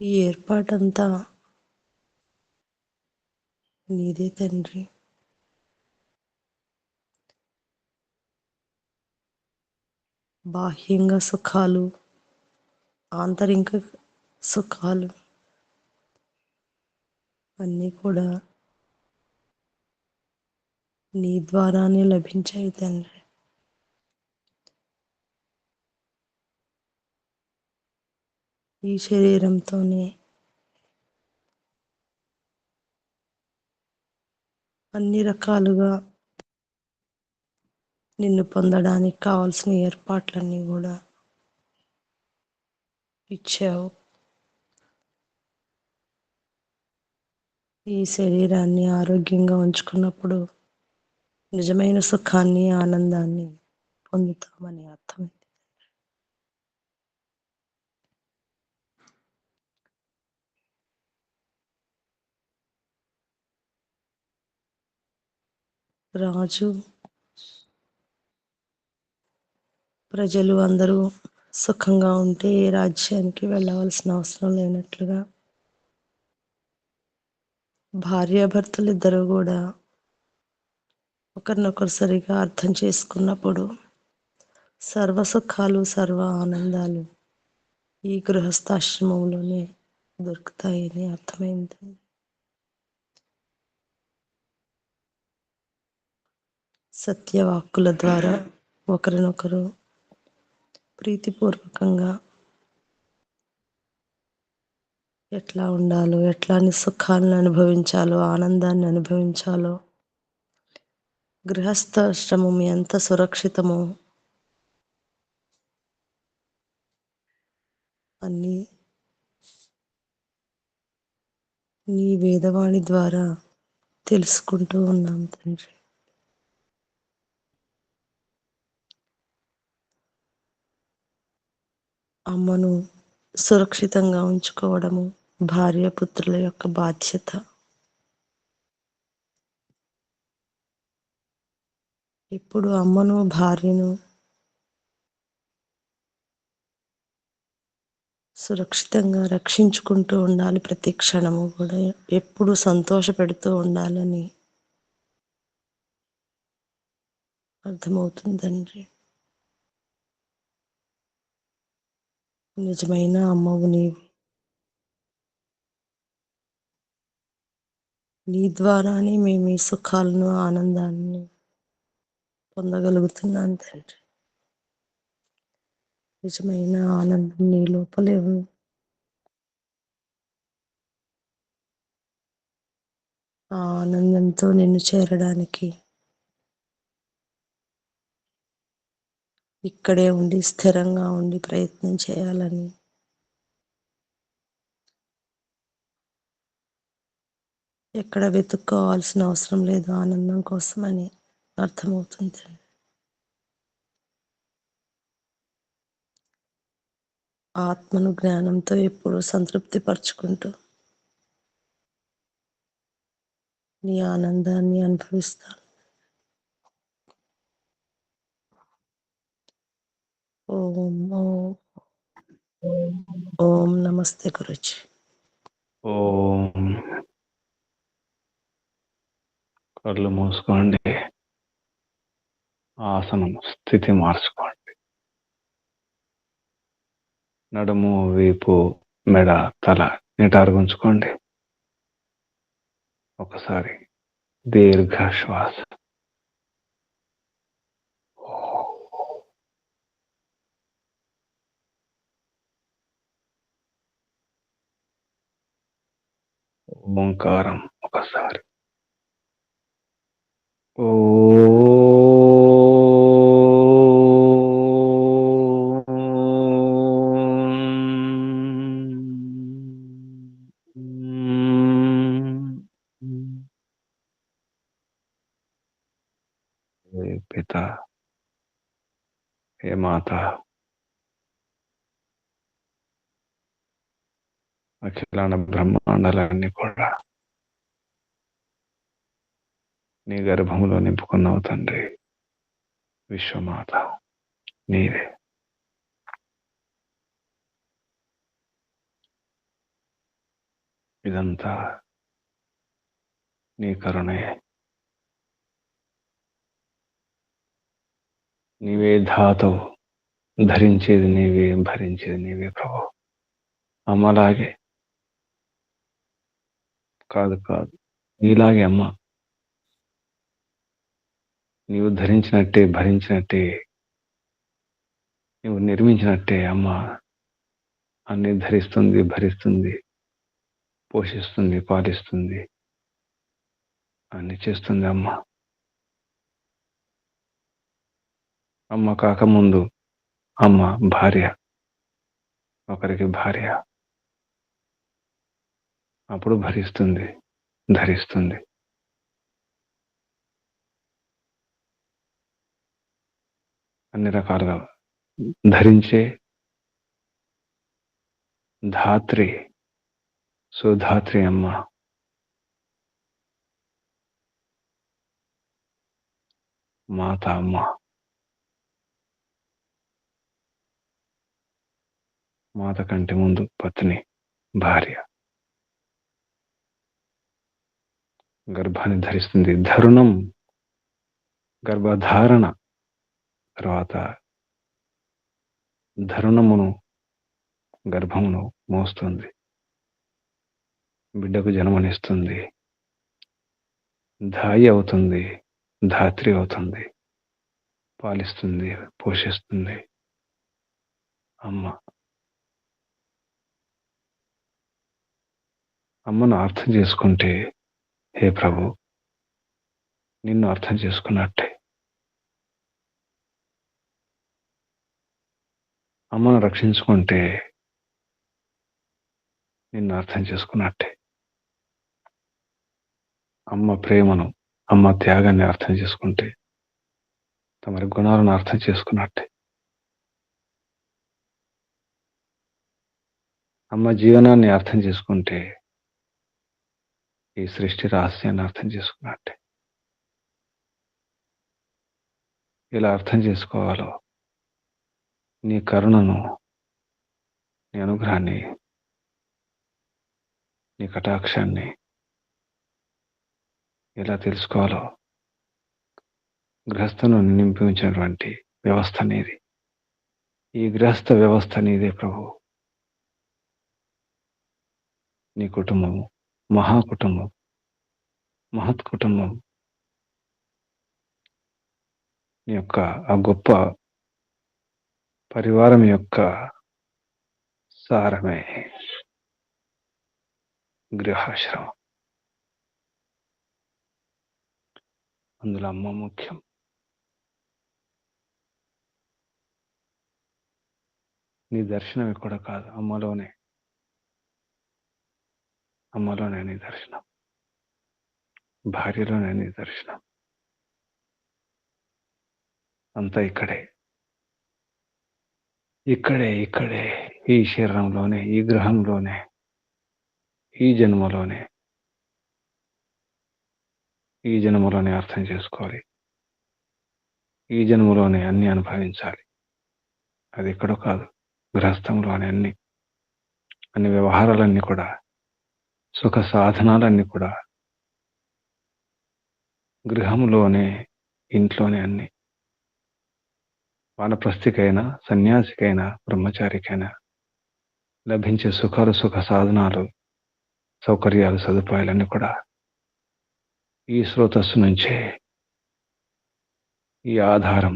ఈ ఏర్పాటంతా నీదే తండ్రి. బాహ్యంగా సుఖాలు, ఆంతరిక సుఖాలు అన్నీ కూడా నీ ద్వారానే లభించాయి తండ్రి. ఈ శరీరంతోనే అన్ని రకాలుగా నిన్ను పొందడానికి కావాల్సిన ఏర్పాట్లన్నీ కూడా ఇచ్చావు. ఈ శరీరాన్ని ఆరోగ్యంగా ఉంచుకున్నప్పుడు నిజమైన సుఖాన్ని ఆనందాన్ని పొందుతామని అర్థమైంది. రాజు ప్రజలు అందరూ సుఖంగా ఉంటే ఏ రాజ్యానికి వెళ్ళవలసిన అవసరం లేనట్లుగా భార్యాభర్తలు ఇద్దరు కూడా ఒకరినొకరు సరిగా అర్థం చేసుకున్నప్పుడు సర్వ సుఖాలు సర్వ ఆనందాలు ఈ గృహస్థాశ్రమంలోనే దొరుకుతాయని అర్థమైంది. సత్యవాక్కుల ద్వారా ఒకరినొకరు ప్రీతిపూర్వకంగా ఎట్లా ఉండాలో, ఎట్లాంటి సుఖాలను అనుభవించాలో, ఆనందాన్ని అనుభవించాలో, గృహస్థాశ్రమం ఎంత సురక్షితమో అన్నీ నీ వేదవాణి ద్వారా తెలుసుకుంటూ ఉన్నాం తండ్రి. అమ్మను సురక్షితంగా ఉంచుకోవడము భార్యాపుత్రుల యొక్క బాధ్యత. ఇప్పుడు అమ్మను భార్యను సురక్షితంగా రక్షించుకుంటూ ఉండాలి. ప్రతి క్షణము కూడా ఎప్పుడు సంతోష పెడుతూ ఉండాలని అర్థమవుతుంది తండ్రి. నిజమైన అమ్మవు నీవి. నీ ద్వారానే మేము ఈ సుఖాలను ఆనందాన్ని పొందగలుగుతున్నాను తండ్రి. నిజమైన ఆనందం నీ లోపలే ఉంది. ఆ ఆనందంతో నిన్ను చేరడానికి ఇక్కడే ఉండి స్థిరంగా ఉండి ప్రయత్నం చేయాలని ఎక్కడ వెతుక్కోవాల్సిన అవసరం లేదు ఆనందం కోసమని అర్థమవుతుంది. ఆత్మను జ్ఞానంతో ఎప్పుడు సంతృప్తి పరుచుకుంటూ నీ ఆనందాన్ని అనుభవిస్తాను. ఓం ఓం ఓం నమస్తే గురుజీ. ఓం. కళ్ళు మూసుకోండి. ఆసనం స్థితి మార్చుకోండి. నడుము, వీపు, మెడ, తల నిటారుగుంచుకోండి. ఒకసారి దీర్ఘ శ్వాస. ఓంకారం ఒకసారి. ఓ హే మాత, అఖిలాండ బ్రహ్మాండాలన్నీ కూడా నీ గర్భంలో నింపుకున్నావు తండ్రి. విశ్వమాత నీవే. ఇదంతా నీ కరుణే. నీవే ధాతవు, ధరించేది నీవే, భరించేది నీవే ప్రభు. అమ్మలాగే కాదు, నీలాగే అమ్మ. నీవు ధరించినట్టే, భరించినట్టే, నీవు నిర్మించినట్టే అమ్మ అన్ని ధరిస్తుంది, భరిస్తుంది, పోషిస్తుంది, పాలిస్తుంది, అన్ని చేస్తుంది అమ్మ. అమ్మ కాకముందు అమ్మ భార్య, ఒకరికి భార్య, అప్పుడు భరిస్తుంది, ధరిస్తుంది. అన్ని రకాలుగా ధరించే ధాత్రి, సుధాత్రి అమ్మ. మాత అమ్మ. మాత కంటే ముందు పత్ని, భార్య. గర్భాన్ని ధరిస్తుంది. ధరుణం, గర్భధారణ, తర్వాత ధరుణమును, గర్భమును మోస్తుంది, బిడ్డకు జన్మనిస్తుంది, ధాయి అవుతుంది, ధాత్రి అవుతుంది, పాలిస్తుంది, పోషిస్తుంది అమ్మ. అమ్మను అర్థం చేసుకుంటే హే ప్రభు, నిన్ను అర్థం చేసుకున్నట్టే. అమ్మను రక్షించుకుంటే నిన్ను అర్థం చేసుకున్నట్టే. అమ్మ ప్రేమను, అమ్మ త్యాగాన్ని అర్థం చేసుకుంటే తమరి గుణాలను అర్థం చేసుకున్నట్టే. అమ్మ జీవనాన్ని అర్థం చేసుకుంటే ఈ సృష్టి రహస్యాన్ని అర్థం చేసుకున్నట్టే. ఇలా అర్థం చేసుకోవాలో నీ కరుణను, నీ అనుగ్రహాన్ని, నీ కటాక్షాన్ని ఎలా తెలుసుకోవాలో గృహస్థను నింపి ఉంచినటువంటి వ్యవస్థ నీది. ఈ గృహస్థ వ్యవస్థ నీదే ప్రభు. నీ కుటుంబము మహాకుటుంబం, మహత్ కుటుంబం. నీ యొక్క ఆ గొప్ప పరివారం యొక్క సారమే గృహాశ్రమం. అందులో అమ్మ ముఖ్యం. నీ దర్శనం ఎక్కడ కాదు, అమ్మలోనే. అమ్మలోనే నీ దర్శనం, భార్యలోనే నీ దర్శనం. అంతా ఇక్కడే, ఇక్కడే, ఇక్కడే, ఈ శరీరంలోనే, ఈ గృహంలోనే, ఈ జన్మలోనే, ఈ జన్మలోనే అర్థం చేసుకోవాలి. ఈ జన్మలోనే అన్ని అనుభవించాలి. అది ఎక్కడో కాదు, గృహస్థంలోనే. అన్ని వ్యవహారాలన్నీ కూడా, సుఖ సాధనాలన్నీ కూడా గృహంలోనే, ఇంట్లోనే. అన్ని వానప్రస్థికైనా, సన్యాసికైనా, బ్రహ్మచారికైనా లభించే సుఖాలు, సుఖ సాధనాలు, సౌకర్యాలు, సదుపాయాలన్నీ కూడా ఈ స్రోతస్సు నుంచే. ఈ ఆధారం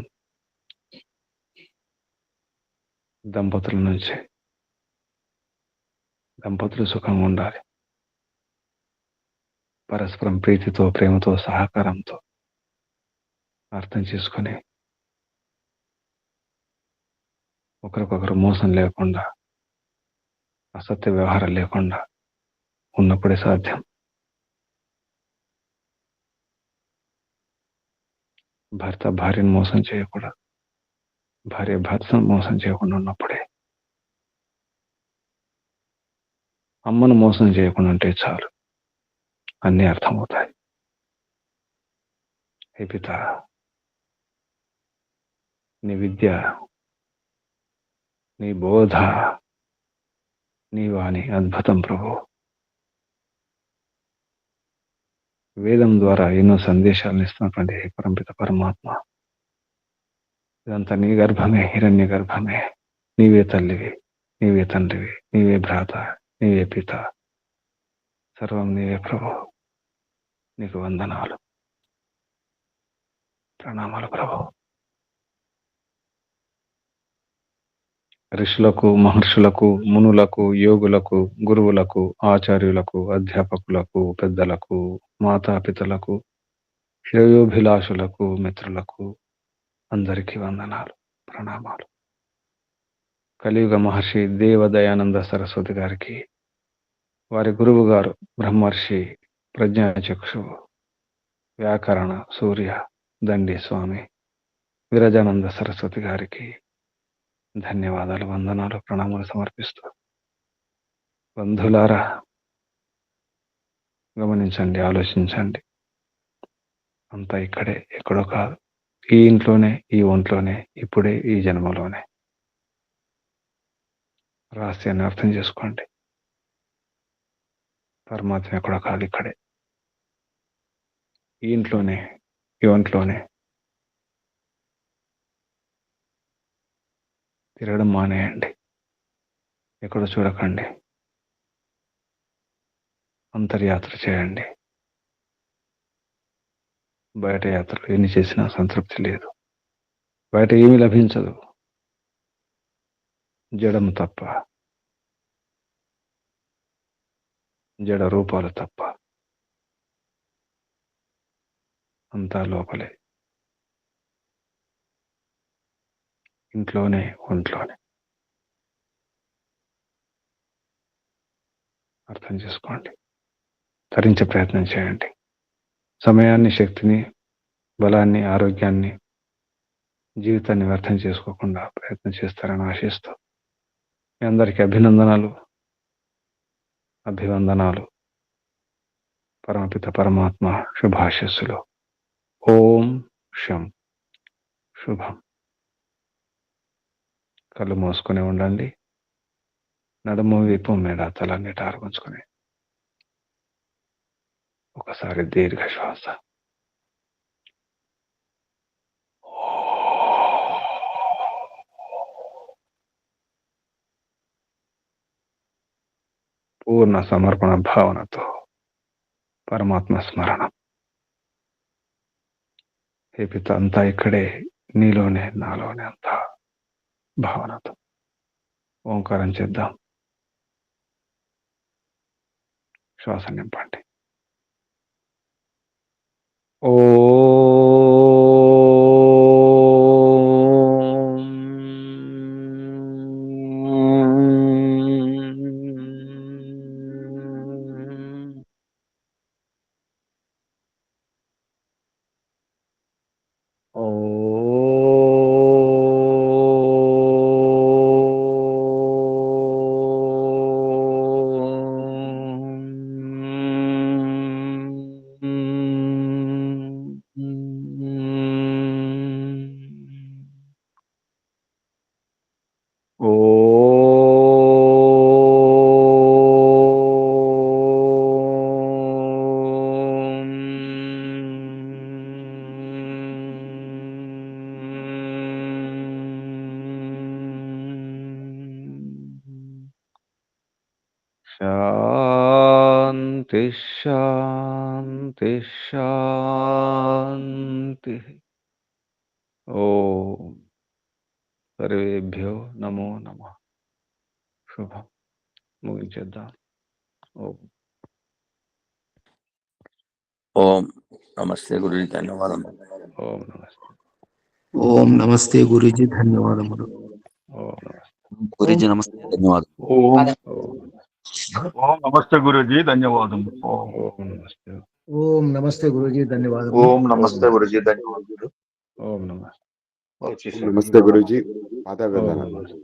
దంపతుల నుంచే. దంపతులు సుఖంగా ఉండాలి, పరస్పరం ప్రీతితో, ప్రేమతో, సహకారంతో అర్థం చేసుకొని ఒకరికొకరు మోసం లేకుండా, అసత్య వ్యవహారం లేకుండా ఉన్నప్పుడే సాధ్యం. భర్త భార్యను మోసం చేయకూడదు, భార్య భర్తను మోసం చేయకుండా ఉన్నప్పుడే, అమ్మను మోసం చేయకుండా ఉంటే చాలు, అన్నీ అర్థమవుతాయి. హే పిత, నీ విద్య, నీ బోధ, నీ వాణి అద్భుతం ప్రభు. వేదం ద్వారా ఎన్నో సందేశాలను ఇస్తున్నటువంటి హే పరంపిత పరమాత్మ, ఇదంతా నీ గర్భమే, హిరణ్య గర్భమే. నీవే తల్లివి, నీవే తండ్రివి, నీవే భ్రాత, నీవే పిత, సర్వం నీవే ప్రభు. నీకు వందనాలు, ప్రణామాలు ప్రభు. ఋషులకు, మహర్షులకు, మునులకు, యోగులకు, గురువులకు, ఆచార్యులకు, అధ్యాపకులకు, పెద్దలకు, మాతాపితలకు, శ్రేయోభిలాషులకు, మిత్రులకు అందరికీ వందనాలు, ప్రణామాలు. కలియుగ మహర్షి దేవదయానంద సరస్వతి గారికి, వారి గురువు గారు బ్రహ్మర్షి ప్రజ్ఞాచక్షువు వ్యాకరణ సూర్య దండి స్వామి విరజానంద సరస్వతి గారికి ధన్యవాదాలు, వందనాలు, ప్రణామాలు సమర్పిస్తూ, బంధులారా గమనించండి, ఆలోచించండి. అంతా ఇక్కడే, ఎక్కడో కాదు, ఈ ఇంట్లోనే, ఈ ఒంట్లోనే, ఇప్పుడే, ఈ జన్మలోనే. రహస్యాన్ని అర్థం చేసుకోండి. పరమాత్మ ఎక్కడో కాదు, ఇక్కడే, ఈ ఇంట్లోనే, ఈ ఒంట్లోనే. తిరగడం మానేయండి, ఎక్కడో చూడకండి, అంతర్యాత్ర చేయండి. బయట యాత్రలు ఎన్ని చేసినా సంతృప్తి లేదు, బయట ఏమీ లభించదు, జడము తప్ప, జడ రూపాలు తప్ప, అంతా లోపలే, ఇంట్లోనే, ఒంట్లోనే. అర్థం చేసుకోండి, తరించే ప్రయత్నం చేయండి. సమయాన్ని, శక్తిని, బలాన్ని, ఆరోగ్యాన్ని, జీవితాన్ని వ్యర్థం చేసుకోకుండా ప్రయత్నం చేస్తారని ఆశిస్తూ మీ అందరికీ అభినందనాలు, అభివందనాలు. పరమపిత పరమాత్మ శుభాశస్సులు. ఓం శం. శుభం. కళ్ళు మూసుకొని ఉండండి. నడుము, వీపు, మెడ, తలన్నీ టార్గుంచుకొని ఒకసారి దీర్ఘ శ్వాస. పూర్ణ సమర్పణ భావనతో పరమాత్మ స్మరణ. హే పిత, అంతా ఇక్కడే, నీలోనే, నాలోనే, అంతా భావనతో ఓంకారం చేద్దాం. శ్వాస నింపండి. శాంతి శాంతి శాంతి. ఓం సర్వేభ్యో నమో నమః. శుభం. ముగించేద్దాం. ఓం. ఓం నమస్తే గురుజీ, ధన్యవాదములు. ఓం నమస్తే. ఓం నమస్తే గురూజీ, ధన్యవాదములు. ఓం నమస్తే. గురుజీ నమస్తే, ధన్యవాదాలు. ఓం ఓం ఓం నమస్తే గురూజీ, ధన్యవాదం. ఓం నమస్తే. ఓం నమస్తే గురూజీ, ధన్యవాదములు. ఓం నమస్తే గురుజీ, ధన్యవాదాలు. ఓం నమస్తే. నమస్తే గురూజీ. ఓం పాదాభివందనాలు. నమస్తే.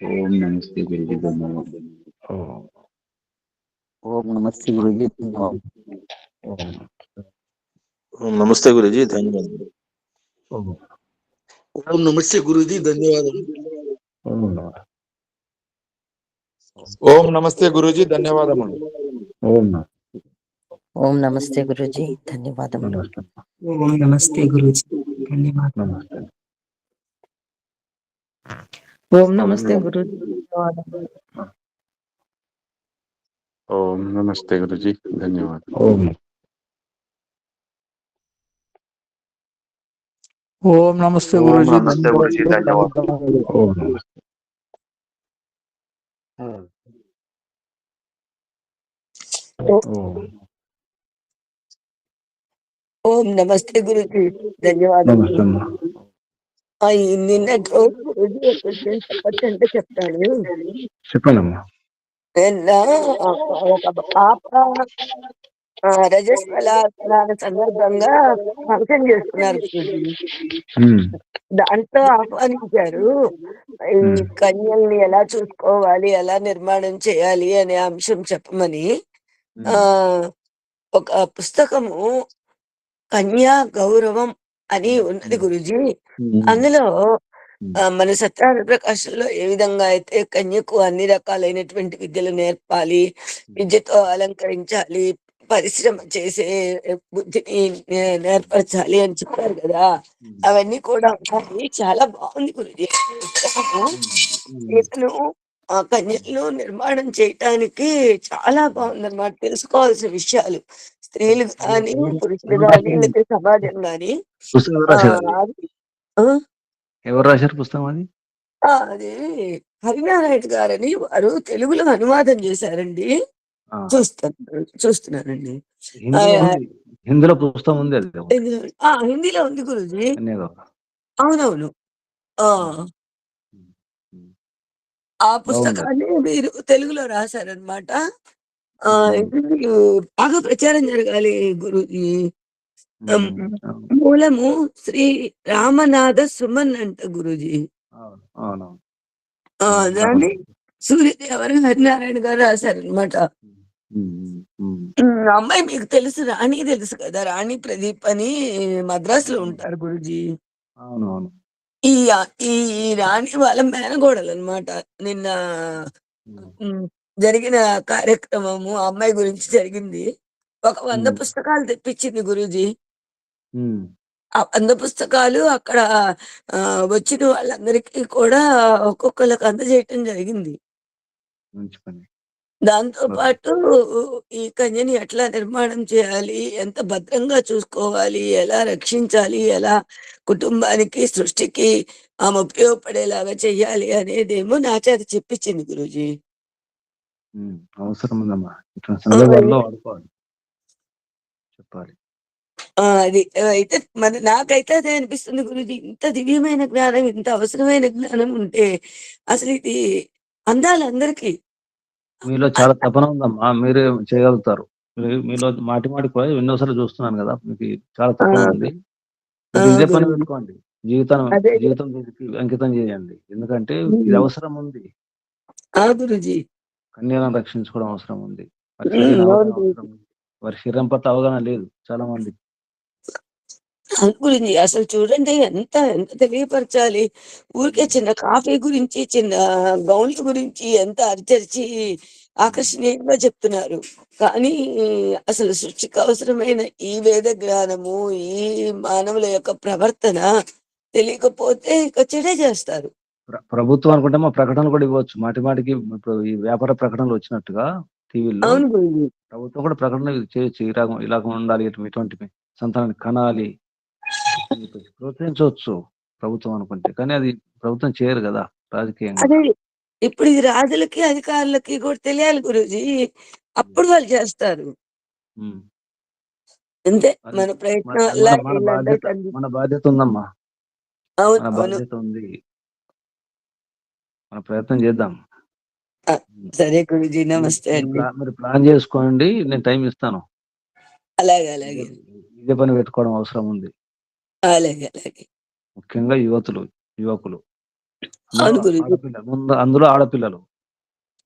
ఓం నమస్తే గురుజీ ధన్యవాదాలు. ఓం ఓం నమస్తే గురుజీ ధన్యవాదాలు. ఓం ఓం నమస్తే గురుజీ, ధన్యవాదాలు. ఓం ఓం నమస్తే గురూజీ, ధన్యవాదాలు. ఓం నమస్తే. ఓం నమస్తే గురూజీ, ధన్యవాదములు. ఓం నమస్తే. ఓం నమస్తే గురూజీ, ధన్యవాదములు. నమస్తే. ఓం నమస్తే గురూజీ, ధన్యవాదాలు. నమస్తే. ఓం నమస్తే గురూజీ, ధన్యవాదాలు. ఓం నమస్తే గురూజీ, ధన్యవాదాలు. ఓం ఓం నమస్తే ఓం గురూజీ, నమస్తే గురూజీ, ధన్యవాదాలు. ఓం నమస్తే. ఓం ఓం నమస్తే గురుజీ, నమస్తే ధన్యవాదములు. అమ్మా. నిన్నటి రోజు గురూజీ ఒక విషయం చెప్పచ్చంటే చెప్తాను. చెప్పండమ్మా. నిన్న ఒక పాప రజస్వల స్నాన సందర్భంగా ఫంక్షన్ చేస్తున్నారు గురూజీ. ఉమ్, దాంట్లో ఆహ్వానించారు. ఈ కన్యల్ని ఎలా చూసుకోవాలి, ఎలా నిర్మాణం చేయాలి అనే అంశం చెప్పమని. ఆ ఒక పుస్తకము కన్యా గౌరవం అని ఉన్నది గురుజీ. అందులో మన సత్యనారాయణ ప్రకాశంలో ఏ విధంగా అయితే కన్యకు అన్ని రకాలైనటువంటి విద్యలు నేర్పాలి, విద్యతో అలంకరించాలి, పరిశ్రమ చేసే బుద్ధిని నేర్పరచాలి అని చెప్పారు కదా, అవన్నీ కూడా ఉన్నాయి. చాలా బాగుంది గురుజీ పుస్తకము. ఇతను ఆ కన్యలను నిర్మాణం చేయటానికి చాలా బాగుందన్నమాట. తెలుసుకోవాల్సిన విషయాలు స్త్రీలు కానీ పురుషులు కానీ లేకపోతే సమాజం కానీ. పుస్తకం ఎవరు రాశారు? ఎవరు రాశారు పుస్తకం అది? అది హరినారాయణ గారని వారు తెలుగులో అనువాదం చేశారండి. చూస్తున్నానండి. హిందీలో పుస్తకం ఉంది అది. హిందీలో ఉంది గురుజీ. ధన్యవాదాలు. అవునవును. ఆ పుస్తకాన్ని మీరు తెలుగులో రాశారనమాట. ఇది బాగా ప్రచారం జరగాలి గురుజీ. మూలము శ్రీ రామనాథ సుమన్ అంట గురుజీ. దాన్ని సూర్యదేవర హరినారాయణ గారు రాశారనమాట. అమ్మాయి మీకు తెలుసు, రాణి తెలుసు కదా, రాణి ప్రదీప్ అని మద్రాసులో ఉంటారు గురుజీ. అవునవును. ఈ ఈ రాణి వాళ్ళ మేనగోడలు అనమాట. నిన్న జరిగిన కార్యక్రమము ఆ అమ్మాయి గురించి జరిగింది. ఒక 100 పుస్తకాలు తెప్పించింది గురూజీ. ఆ 100 పుస్తకాలు అక్కడ వచ్చిన వాళ్ళందరికీ కూడా ఒక్కొక్కరికి అందజేయటం జరిగింది. దాంతో పాటు ఈ కన్యని ఎట్లా నిర్మాణం చేయాలి, ఎంత భద్రంగా చూసుకోవాలి, ఎలా రక్షించాలి, ఎలా కుటుంబానికి సృష్టికి ఆమె ఉపయోగపడేలాగా చెయ్యాలి అనేదేమో నా చేత చెప్పించింది గురూజీ. అవసరం ఉందమ్మా, ఇట్లా సందర్భాల్లో వాడుకోవాలి, చెప్పాలి. అది అయితే మరి నాకైతే అదే అనిపిస్తుంది గురూజీ. ఇంత దివ్యమైన జ్ఞానం, ఇంత అవసరమైన జ్ఞానం ఉంటే అసలు ఇది అందాలి అందరికీ. మీలో చాలా తపన ఉందమ్మా, మీరే చేయగలుగుతారు. మీలో మాటి కూడా ఎన్నోసార్లు చూస్తున్నాను కదా, మీకు చాలా తపన ఉంది. ఇదే పని పెట్టుకోండి, జీవితం అంకితం చేయండి. ఎందుకంటే ఇది అవసరం ఉంది. గురూజీ కన్యలను రక్షించుకోవడం అవసరం ఉంది. వారి శరీరం పట్ల అవగాహన లేదు చాలా మంది గురించి. అసలు చూడండి ఎంత ఎంత తెలియపరచాలి. ఊరికే చిన్న కాఫీ గురించి, చిన్న గౌన్ల గురించి ఎంత అరిచరిచి ఆకర్షణీయంగా చెప్తున్నారు. కానీ అసలు సృష్టికి అవసరమైన ఈ వేద జ్ఞానము, ఈ మానవుల యొక్క ప్రవర్తన తెలియకపోతే ఇక చెడే చేస్తారు. ప్రభుత్వం అనుకుంటే మా ప్రకటనలు కూడా ఇవ్వచ్చు. మాటికి ఇప్పుడు ఈ వ్యాపార ప్రకటనలు వచ్చినట్టుగా టీవీలో ప్రభుత్వం కూడా ప్రకటనలు చేయొచ్చు. ఇలా ఉండాలి, ఇటువంటి సంతానాన్ని కనాలి, ప్రోత్సహించవచ్చు ప్రభుత్వం అనుకుంటే. కానీ అది ప్రభుత్వం చేయరు కదా రాజకీయంగా. అదే ఇప్పుడు ఇది రాజులకి అధికారులకి కూడా తెలియాలి గురూజీ, అప్పుడు వాళ్ళు చేస్తారు. అంతే మన ప్రయత్నం వల్ల. మన బాధ్యత ఉందమ్మా, మన బాధ్యత ఉంది, మన ప్రయత్నం చేద్దాం. సరే గురూజీ, నమస్తే అండి. మీరు ప్లాన్ చేసుకోండి, నేను టైం ఇస్తాను. అలాగే అలాగే ఇదే పని పెట్టుకోవడం అవసరం ఉంది. అలాగే అలాగే. ముఖ్యంగా యువకులు అవును గురుజీ. అందులో ఆడపిల్లలు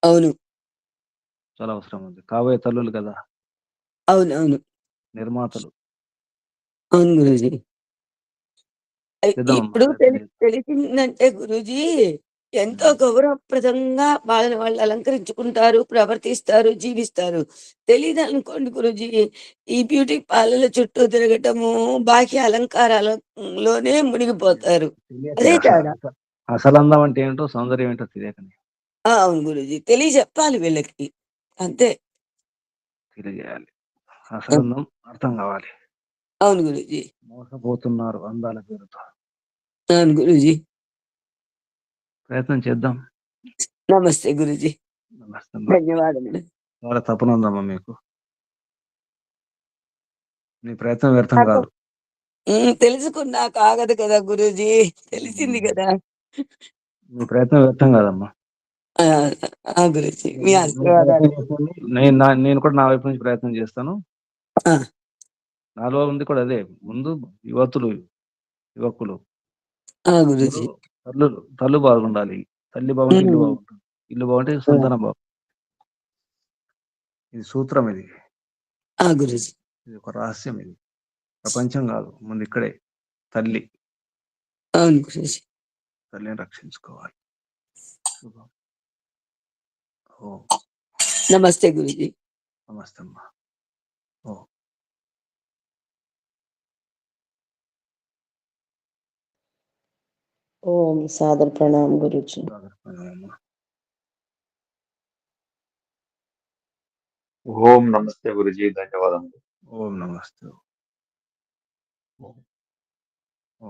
అవును. చాలా అవసరం ఉంది. కాబోయే తల్లులు కదా, అవునవును. నిర్మాతలు. అవును గురూజీ. చేద్దామమ్మా ఇప్పుడు ప్రయత్నం చేద్దాం. తెలిసిందంటే గురూజీ ఎంతో ఉమ్. గౌరవప్రదంగా వాళ్ళని వాళ్ళు అలంకరించుకుంటారు, ప్రవర్తిస్తారు, జీవిస్తారు. తెలీదనుకోండి గురూజీ, ఈ బ్యూటీ పార్లర్‌ల చుట్టూ తిరగటము, బాహ్య అలంకారాలలోనే మునిగిపోతారు. తెలియక అదే తేడా. అసలు అందం అంటే ఏంటో, సౌందర్యం ఏంటో తెలియకనే. అవును గురూజీ. తెలియజెప్పాలి వీళ్ళకి. అంతే. తెలియజేయాలి. అసలు అందం అర్థం కావాలి. అవును గురూజీ. మోసపోతున్నారు అందాల పేరుతో. అవును గురూజీ. ప్రయత్నం చేద్దాం. నమస్తే గురూజీ. నమస్తే అమ్మా. ధన్యవాదములు. చాలా తపన ఉందమ్మా మీకు. మీ ప్రయత్నం వ్యర్థం నాకు కాదు. తెలుసుకున్నాక ఆగదు కదా గురూజీ. తెలిసింది ఉమ్. కదా! మీ ప్రయత్నం వ్యర్థం కాదమ్మా. ఆ! ఆ! గురూజీ. మీ మీరు ప్రయత్నం ఆశీర్వాదాలు. చేస్తుంది, నేను కూడా నా వైపు నుంచి ప్రయత్నం చేస్తాను. ఆ! నాలో ఉంది కూడా అదే. ముందు యువకులు, ఆ! అందరూ గురూజీ. తల్లు బాగుండాలి. తల్లి బాగుంటే ఇల్లు హ్మ్. బాగుంటుంది. ఇల్లు బాగుంటే ఆ! సంతానం బాగుంటుంది. ఇది సూత్రం ఇది. ఆ! గురూజీ. ఇది ఒక రహస్యం ఇది. ప్రపంచం కాదు, ముందు ఇక్కడే తల్లి. అవును గురూజీ. తల్లిని రక్షించుకోవాలి. శుభం. ఓ నమస్తే గురూజీ. నమస్తే అమ్మా. ఓ ఓం సాదర ప్రణామ్ గురుజీ. అమ్మా. ఓం నమస్తే గురుజీ, ధన్యవాదములు. ఓం నమస్తే. ఓ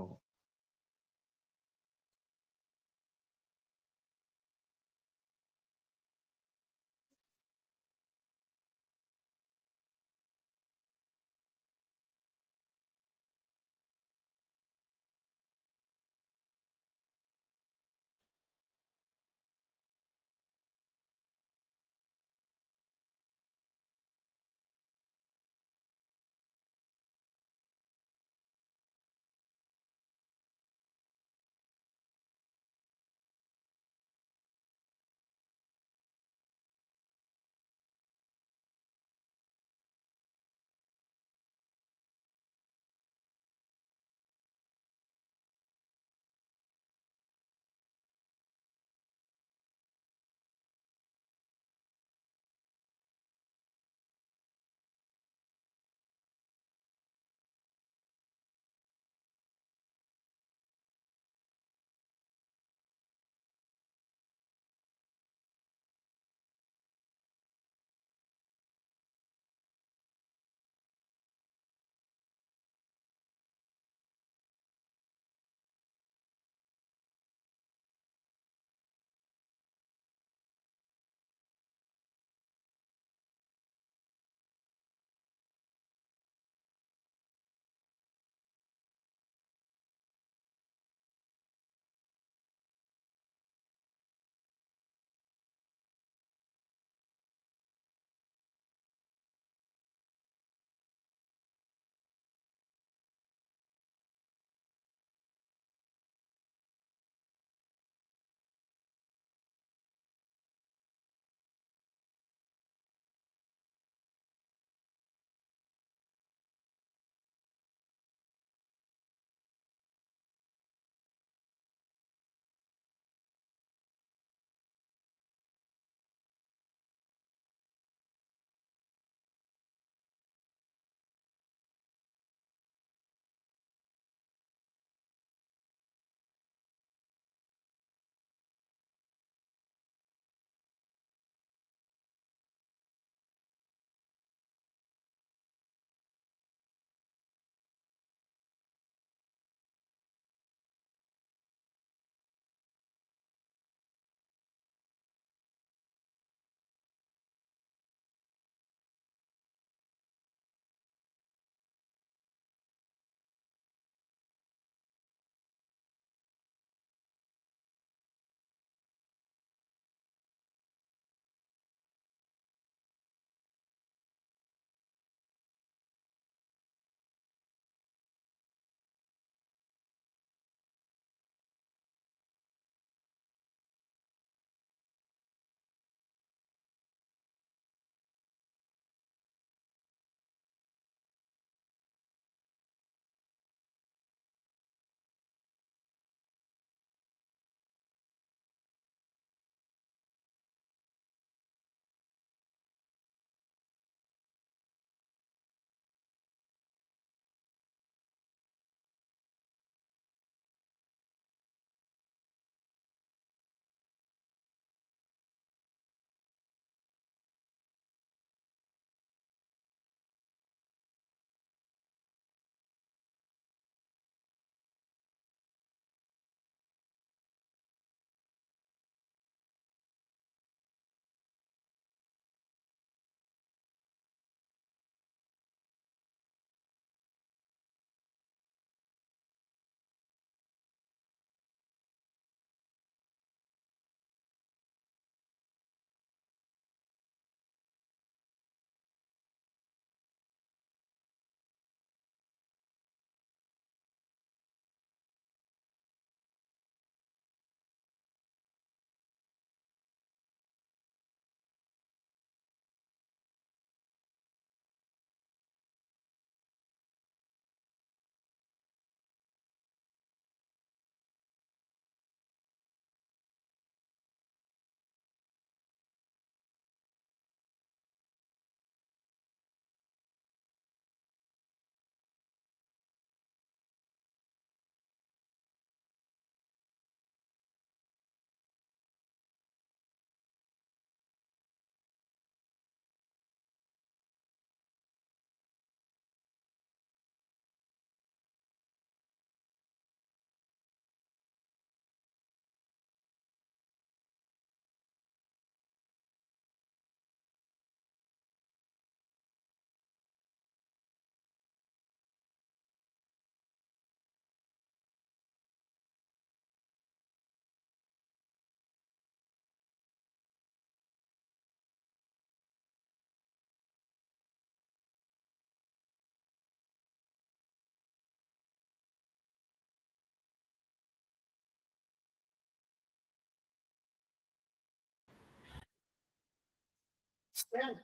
10,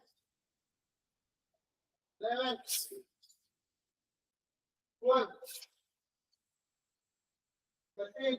11, 12, 13,